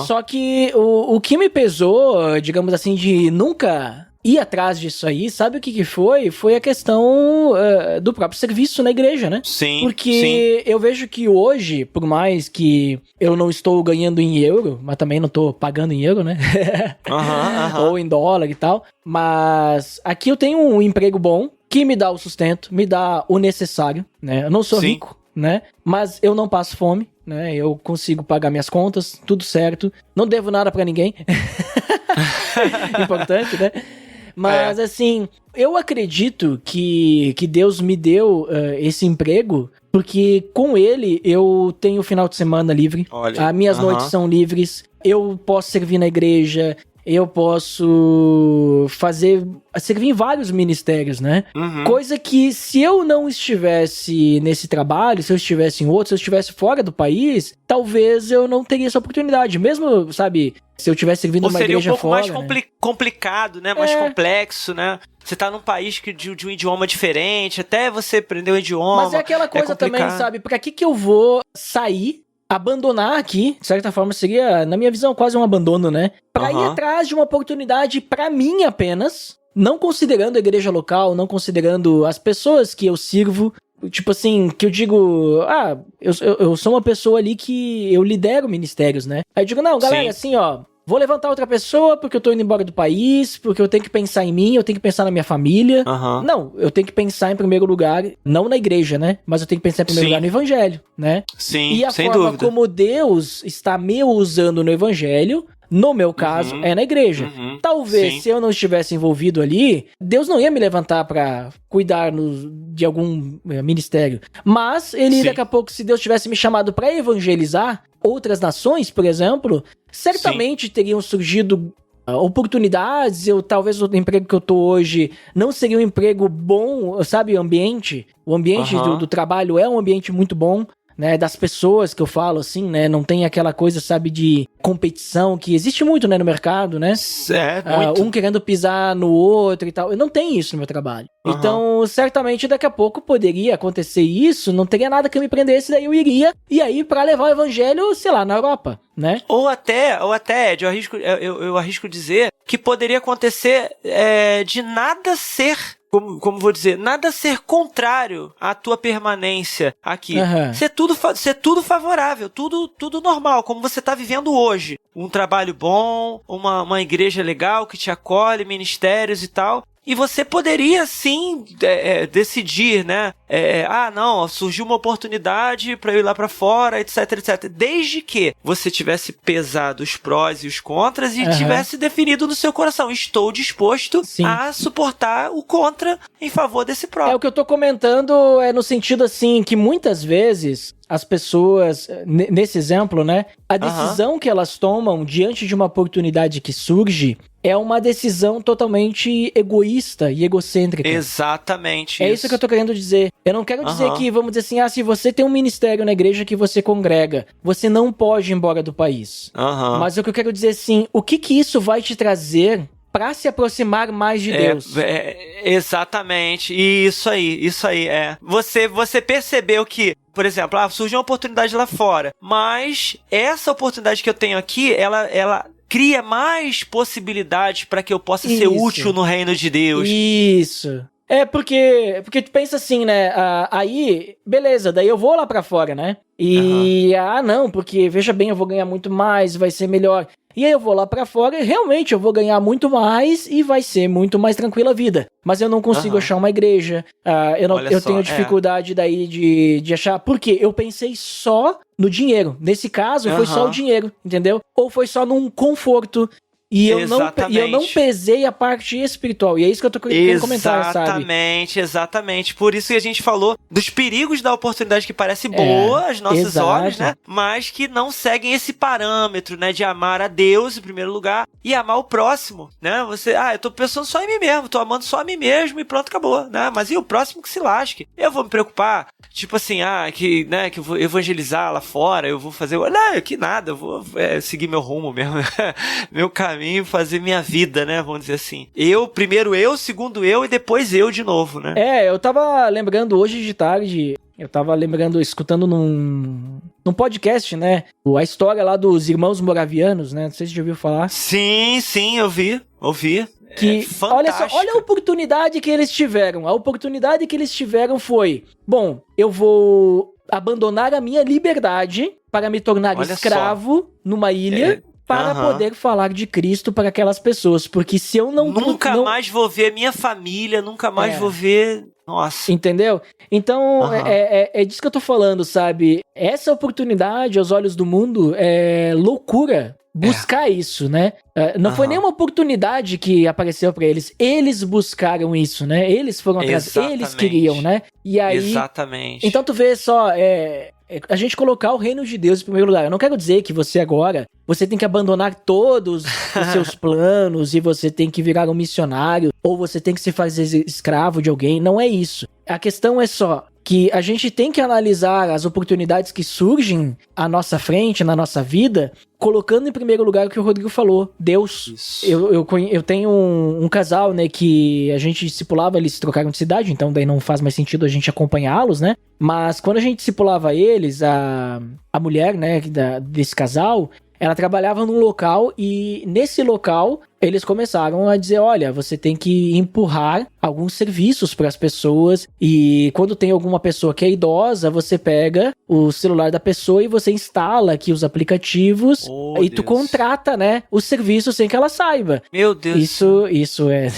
Só que o que me pesou, digamos assim, de nunca ir atrás disso aí, sabe o que foi? Foi a questão do próprio serviço na igreja, né? Sim. Porque eu vejo que hoje, por mais que eu não estou ganhando em euro, mas também não estou pagando em euro, né? Ou em dólar e tal. Mas aqui eu tenho um emprego bom, que me dá o sustento, me dá o necessário, né? Eu não sou rico, né? Mas eu não passo fome, né? Eu consigo pagar minhas contas, tudo certo. Não devo nada pra ninguém. Importante, né? Mas, assim, eu acredito que Deus me deu esse emprego porque com ele eu tenho o final de semana livre. Olha, as minhas noites são livres. Eu posso servir na igreja. Eu posso servir em vários ministérios, né? Coisa que se eu não estivesse nesse trabalho, se eu estivesse em outro, se eu estivesse fora do país, talvez eu não teria essa oportunidade. Mesmo, sabe, se eu tivesse servindo numa igreja fora. Seria um pouco mais complicado, né? Mais complexo, né? Você tá num país de um idioma diferente, até você aprender o idioma. Mas é aquela coisa também, sabe? Pra que eu vou sair, abandonar aqui, de certa forma seria, na minha visão, quase um abandono, né? Pra ir atrás de uma oportunidade pra mim apenas, não considerando a igreja local, não considerando as pessoas que eu sirvo, tipo assim, que eu digo, eu sou uma pessoa ali que eu lidero ministérios, né? Aí eu digo, não, galera, assim, ó, vou levantar outra pessoa porque eu tô indo embora do país, porque eu tenho que pensar em mim, eu tenho que pensar na minha família. Não, eu tenho que pensar em primeiro lugar, não na igreja, né? Mas eu tenho que pensar em primeiro lugar no evangelho, né? Sim, e a sem forma dúvida. como Deus está me usando no evangelho, no meu caso, é na igreja. Talvez, se eu não estivesse envolvido ali, Deus não ia me levantar pra cuidar de algum ministério. Mas ele, daqui a pouco, se Deus tivesse me chamado pra evangelizar outras nações, por exemplo, certamente teriam surgido oportunidades. Talvez o emprego que eu tô hoje não seria um emprego bom, sabe, o ambiente do trabalho é um ambiente muito bom, né, das pessoas que eu falo, assim, né, não tem aquela coisa, sabe, de competição que existe muito, né, no mercado, né, muito. Um querendo pisar no outro e tal, eu não tenho isso no meu trabalho, então, certamente, daqui a pouco poderia acontecer isso, não teria nada que me prendesse, daí eu iria, e aí, pra levar o evangelho, sei lá, na Europa, né. Ou até, Ed, eu arrisco dizer que poderia acontecer de nada ser... Como vou dizer, nada ser contrário à tua permanência aqui. Ser tudo favorável, tudo normal, como você está vivendo hoje. Um trabalho bom, uma igreja legal que te acolhe, ministérios e tal. E você poderia, sim, decidir, né? Não, surgiu uma oportunidade para eu ir lá para fora, etc, etc. Desde que você tivesse pesado os prós e os contras e tivesse definido no seu coração, estou disposto a suportar o contra em favor desse pró. O que eu tô comentando é no sentido, assim, que muitas vezes as pessoas, nesse exemplo, né? A decisão que elas tomam diante de uma oportunidade que surge é uma decisão totalmente egoísta e egocêntrica. Exatamente. É isso que eu tô querendo dizer. Eu não quero dizer que, vamos dizer assim, se você tem um ministério na igreja que você congrega, você não pode ir embora do país. Mas o que eu quero dizer, assim, o que isso vai te trazer pra se aproximar mais de Deus? Exatamente. Isso aí. Você percebeu que, por exemplo, surgiu uma oportunidade lá fora, mas essa oportunidade que eu tenho aqui, ela cria mais possibilidades para que eu possa ser útil no reino de Deus. Isso. Porque tu pensa assim, né? Aí, beleza, daí eu vou lá pra fora, né? E, não, porque, veja bem, eu vou ganhar muito mais, vai ser melhor. E aí eu vou lá pra fora e realmente eu vou ganhar muito mais e vai ser muito mais tranquila a vida. Mas eu não consigo achar uma igreja, eu tenho dificuldade daí de achar. Por quê? Eu pensei só no dinheiro. Nesse caso, foi só o dinheiro, entendeu? Ou foi só num conforto. E eu não pesei a parte espiritual. E é isso que eu tô querendo comentar, sabe? Exatamente. Por isso que a gente falou dos perigos da oportunidade que parece boa aos nossos olhos, né? Mas que não seguem esse parâmetro, né? De amar a Deus em primeiro lugar e amar o próximo, né? Eu tô pensando só em mim mesmo, tô amando só a mim mesmo e pronto, acabou, né? Mas e o próximo que se lasque? Eu vou me preocupar, tipo assim, que eu vou evangelizar lá fora, eu vou fazer... Não, que nada, eu vou seguir meu rumo mesmo, meu caminho, fazer minha vida, né? Vamos dizer assim. Primeiro eu, segundo eu e depois eu de novo, né? Eu tava lembrando hoje de tarde, escutando num podcast, né? A história lá dos irmãos moravianos, né? Não sei se você já ouviu falar. Sim, ouvi. Que, olha a oportunidade que eles tiveram. A oportunidade que eles tiveram foi: bom, eu vou abandonar a minha liberdade para me tornar escravo numa ilha. Para poder falar de Cristo para aquelas pessoas. Porque se eu Nunca mais vou ver minha família, nunca mais vou ver... Nossa. Entendeu? Então, é disso que eu tô falando, sabe? Essa oportunidade, aos olhos do mundo, é loucura buscar isso, né? Não foi nenhuma oportunidade que apareceu pra eles. Eles buscaram isso, né? Eles foram atrás, eles queriam, né? E aí... Exatamente. Então tu vê só, a gente colocar o reino de Deus em primeiro lugar. Eu não quero dizer que você agora, você tem que abandonar todos os seus planos e você tem que virar um missionário ou você tem que se fazer escravo de alguém. Não é isso. A questão é só que a gente tem que analisar as oportunidades que surgem à nossa frente, na nossa vida, colocando em primeiro lugar o que o Rodrigo falou, Deus. Eu tenho um casal, né, que a gente discipulava, eles trocaram de cidade, então daí não faz mais sentido a gente acompanhá-los, né? Mas quando a gente discipulava eles, a mulher, né, desse casal, ela trabalhava num local e nesse local eles começaram a dizer, olha, você tem que empurrar alguns serviços para as pessoas e quando tem alguma pessoa que é idosa, você pega o celular da pessoa e você instala aqui os aplicativos e tu contrata, né, os serviços sem que ela saiba. Meu Deus. Isso é,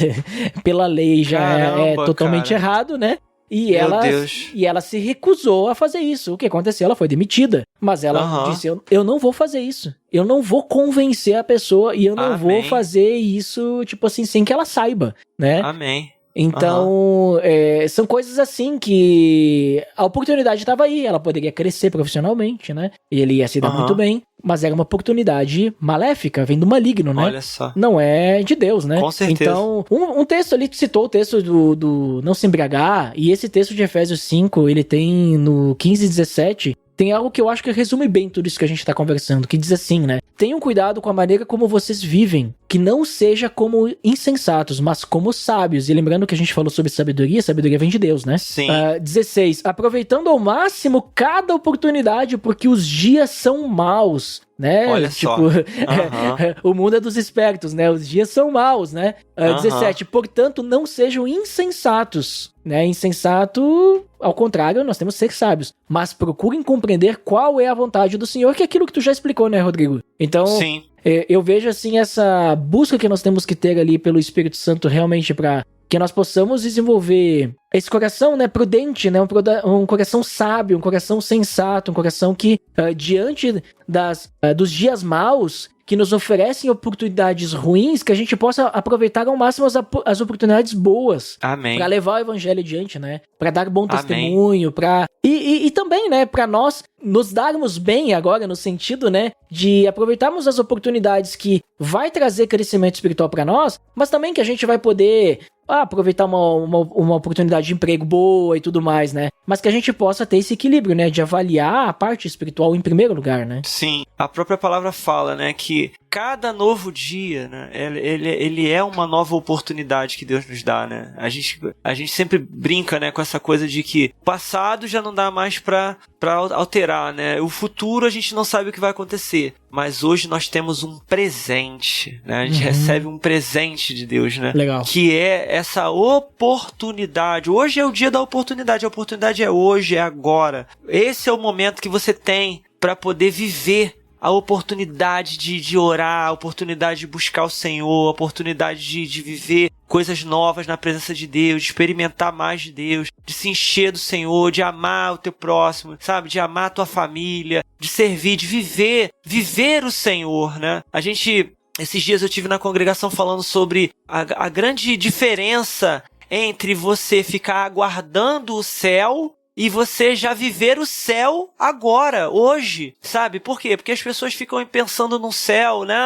pela lei já é totalmente errado, né? E ela se recusou a fazer isso. O que aconteceu? Ela foi demitida. Mas ela disse, eu não vou fazer isso. Eu não vou convencer a pessoa e eu não vou fazer isso, tipo assim, sem que ela saiba, né? Amém. Então, são coisas assim que a oportunidade estava aí, ela poderia crescer profissionalmente, né? Ele ia se dar muito bem, mas era uma oportunidade maléfica, vem do maligno, né? Olha só. Não é de Deus, né? Com certeza. Então, um texto ali, tu citou o texto do não se embriagar, e esse texto de Efésios 5, ele tem no 15 e 17... Tem algo que eu acho que resume bem tudo isso que a gente tá conversando, que diz assim, né? Tenham cuidado com a maneira como vocês vivem, que não seja como insensatos, mas como sábios. E lembrando que a gente falou sobre sabedoria vem de Deus, né? Sim. 16. Aproveitando ao máximo cada oportunidade, porque os dias são maus, né? Olha só. O mundo é dos espertos, né? Os dias são maus, né? 17. Portanto, não sejam insensatos, né? Insensato, ao contrário, nós temos que ser sábios. Mas procurem compreender qual é a vontade do Senhor, que é aquilo que tu já explicou, né, Rodrigo? Então, sim. Eu vejo, assim, essa busca que nós temos que ter ali pelo Espírito Santo realmente para que nós possamos desenvolver esse coração, né, prudente, né, um coração sábio, um coração sensato, um coração que, diante dos dias maus, que nos oferecem oportunidades ruins, que a gente possa aproveitar ao máximo as oportunidades boas. Amém. Pra levar o evangelho adiante, né? Pra dar bom Amém. testemunho, e também, né, pra nós nos darmos bem agora, no sentido, né, de aproveitarmos as oportunidades que vai trazer crescimento espiritual pra nós, mas também que a gente vai poder aproveitar uma oportunidade de emprego boa e tudo mais, né? Mas que a gente possa ter esse equilíbrio, né, de avaliar a parte espiritual em primeiro lugar, né? Sim, a própria palavra fala, né, que cada novo dia, né, ele é uma nova oportunidade que Deus nos dá, né? A gente sempre brinca, né, com essa coisa de que o passado já não dá mais pra alterar, né? O futuro a gente não sabe o que vai acontecer, mas hoje nós temos um presente, né? A gente recebe um presente de Deus, né? Legal. Que é essa oportunidade. Hoje é o dia da oportunidade. A oportunidade é hoje, é agora. Esse é o momento que você tem para poder viver a oportunidade de orar, a oportunidade de buscar o Senhor, a oportunidade de viver coisas novas na presença de Deus, de experimentar mais de Deus, de se encher do Senhor, de amar o teu próximo, sabe? De amar a tua família, de servir, de viver o Senhor, né? Esses dias eu tive na congregação falando sobre a grande diferença entre você ficar aguardando o céu e você já viver o céu agora, hoje, sabe? Por quê? Porque as pessoas ficam pensando no céu, né?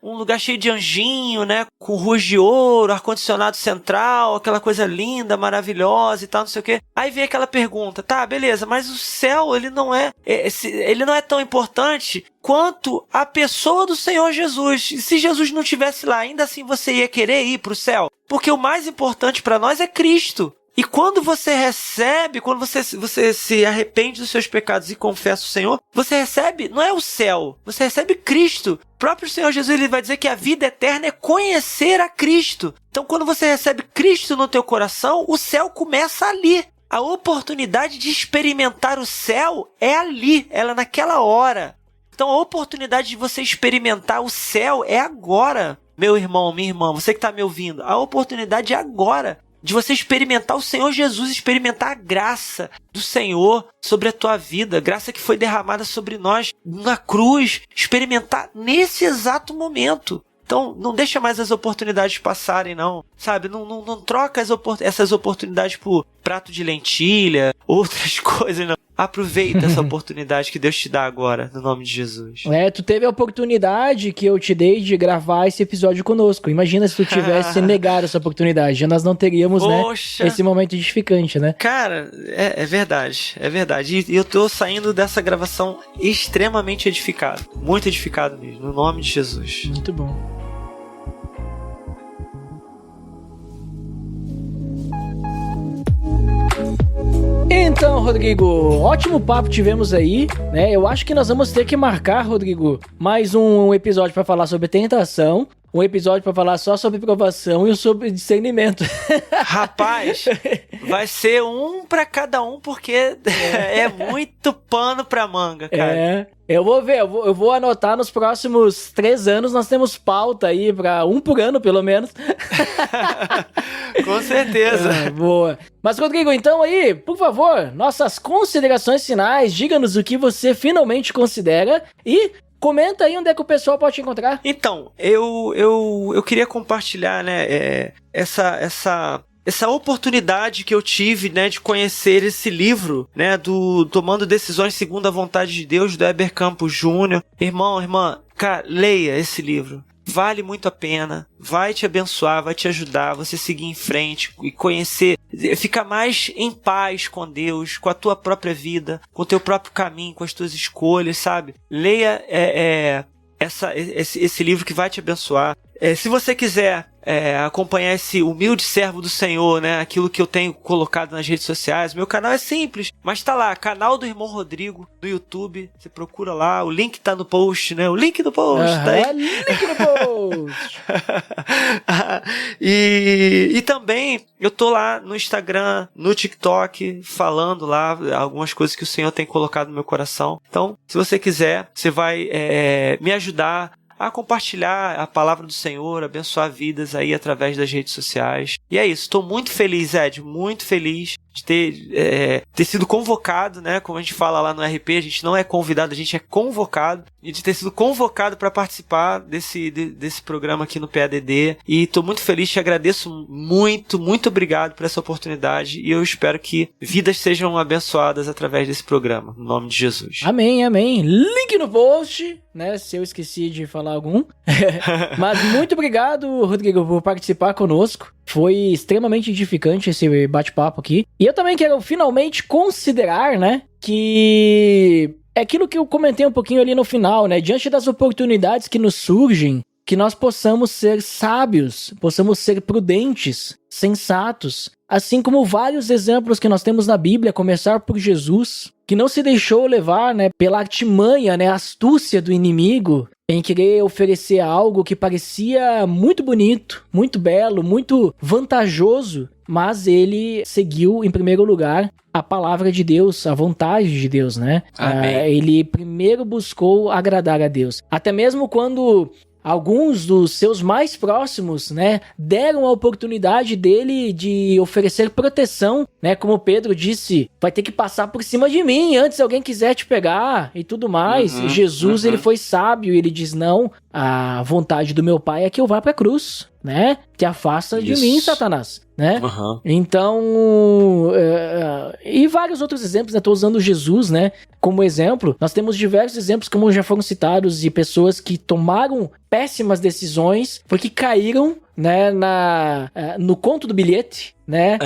Um lugar cheio de anjinho, né? Com ruas de ouro, ar-condicionado central, aquela coisa linda, maravilhosa e tal, não sei o quê. Aí vem aquela pergunta, tá, beleza, mas o céu, ele não é tão importante quanto a pessoa do Senhor Jesus. E se Jesus não estivesse lá, ainda assim você ia querer ir pro céu? Porque o mais importante para nós é Cristo. E quando você recebe, quando você se arrepende dos seus pecados e confessa o Senhor, você recebe, não é o céu, você recebe Cristo. O próprio Senhor Jesus, ele vai dizer que a vida eterna é conhecer a Cristo. Então, quando você recebe Cristo no teu coração, o céu começa ali. A oportunidade de experimentar o céu é ali, ela é naquela hora. Então, a oportunidade de você experimentar o céu é agora. Meu irmão, minha irmã, você que está me ouvindo, a oportunidade é agora. De você experimentar o Senhor Jesus, experimentar a graça do Senhor sobre a tua vida, graça que foi derramada sobre nós na cruz, experimentar nesse exato momento. Então, não deixa mais as oportunidades passarem, não. Sabe? Não troca essas oportunidades por prato de lentilha, outras coisas, não. Aproveita essa oportunidade que Deus te dá agora, no nome de Jesus. Tu teve a oportunidade que eu te dei de gravar esse episódio conosco. Imagina se tu tivesse negado essa oportunidade. Nós não teríamos, Poxa. Esse momento edificante, né? Cara, é verdade, é verdade. E eu tô saindo dessa gravação extremamente edificado. Muito edificado mesmo, no nome de Jesus. Muito bom. Então, Rodrigo, ótimo papo tivemos aí, né? Eu acho que nós vamos ter que marcar, Rodrigo, mais um episódio pra falar sobre tentação, um episódio pra falar só sobre provação e sobre discernimento. Rapaz, vai ser um pra cada um, porque é muito pano pra manga, cara. Eu vou ver, eu vou anotar nos próximos 3 anos, nós temos pauta aí pra um por ano, pelo menos. Com certeza. Boa. Mas, Rodrigo, então aí, por favor, nossas considerações finais, diga-nos o que você finalmente considera e comenta aí onde é que o pessoal pode te encontrar. Então, eu queria compartilhar, né, essa oportunidade que eu tive, né, de conhecer esse livro, né, do Tomando Decisões Segundo a Vontade de Deus, do Heber Campos Jr. Irmão, irmã, cara, leia esse livro. Vale muito a pena, vai te abençoar, vai te ajudar, você seguir em frente e conhecer, ficar mais em paz com Deus, com a tua própria vida, com o teu próprio caminho, com as tuas escolhas, sabe? Leia esse livro que vai te abençoar. Se você quiser acompanhar esse humilde servo do Senhor, né, aquilo que eu tenho colocado nas redes sociais, meu canal é simples, mas tá lá, canal do Irmão Rodrigo no YouTube, você procura lá, o link tá no post, né, o link do post, tá aí. Link no post. E também eu tô lá no Instagram, no TikTok, falando lá algumas coisas que o Senhor tem colocado no meu coração. Então, se você quiser, você vai me ajudar a compartilhar a palavra do Senhor, abençoar vidas aí através das redes sociais. E é isso, estou muito feliz, Ed, muito feliz de ter sido convocado, né? Como a gente fala lá no RP, a gente não é convidado, a gente é convocado. E de ter sido convocado para participar desse programa aqui no PADD. E tô muito feliz, te agradeço muito, muito obrigado por essa oportunidade. E eu espero que vidas sejam abençoadas através desse programa, no nome de Jesus. Amém, amém. Link no post, né? Se eu esqueci de falar algum. Mas muito obrigado, Rodrigo, por participar conosco. Foi extremamente edificante esse bate-papo aqui. E eu também quero finalmente considerar, né, que é aquilo que eu comentei um pouquinho ali no final, né? Diante das oportunidades que nos surgem, que nós possamos ser sábios, possamos ser prudentes, sensatos, assim como vários exemplos que nós temos na Bíblia, a começar por Jesus, que não se deixou levar, né, pela artimanha, né, astúcia do inimigo, em querer oferecer algo que parecia muito bonito, muito belo, muito vantajoso, mas ele seguiu, em primeiro lugar, a palavra de Deus, a vontade de Deus, né? Ele primeiro buscou agradar a Deus. Até mesmo quando alguns dos seus mais próximos, né, deram a oportunidade dele de oferecer proteção, né, como Pedro disse, vai ter que passar por cima de mim antes alguém quiser te pegar e tudo mais. Jesus, ele foi sábio, ele diz, não, a vontade do meu pai é que eu vá pra cruz, né, te afasta de mim, Satanás, né? Então, e vários outros exemplos, né, tô usando Jesus, né, como exemplo. Nós temos diversos exemplos, como já foram citados, de pessoas que tomaram péssimas decisões porque caíram, né, no conto do bilhete, né,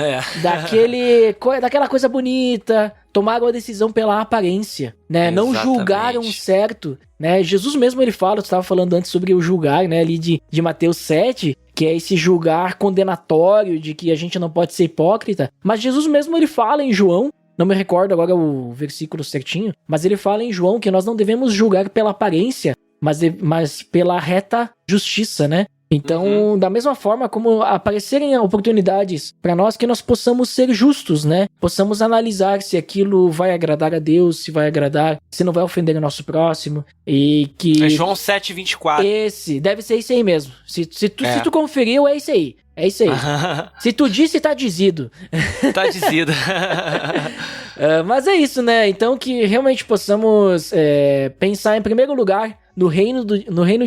daquela coisa bonita, tomaram a decisão pela aparência, né, não julgaram certo, né. Jesus mesmo, ele fala, eu estava falando antes sobre o julgar, né, ali de Mateus 7, que é esse julgar condenatório de que a gente não pode ser hipócrita, mas Jesus mesmo, ele fala em João, não me recordo agora o versículo certinho, mas ele fala em João que nós não devemos julgar pela aparência, mas pela reta justiça, né? Então, da mesma forma como aparecerem oportunidades para nós, que nós possamos ser justos, né? Possamos analisar se aquilo vai agradar a Deus, se vai agradar, se não vai ofender o nosso próximo, e que... É João 7:24. Deve ser esse aí mesmo. Se tu conferiu, é isso aí. É isso aí. Se tu disse, tá dizido. Tá dizido. Mas é isso, né? Então que realmente possamos pensar em primeiro lugar no reino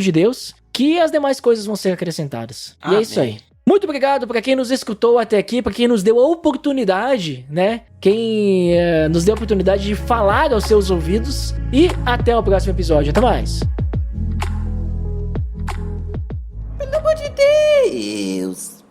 de Deus, que as demais coisas vão ser acrescentadas. Amém. E é isso aí. Muito obrigado para quem nos escutou até aqui, para quem nos deu a oportunidade, né? Quem nos deu a oportunidade de falar aos seus ouvidos. E até o próximo episódio. Até mais. Pelo amor de Deus.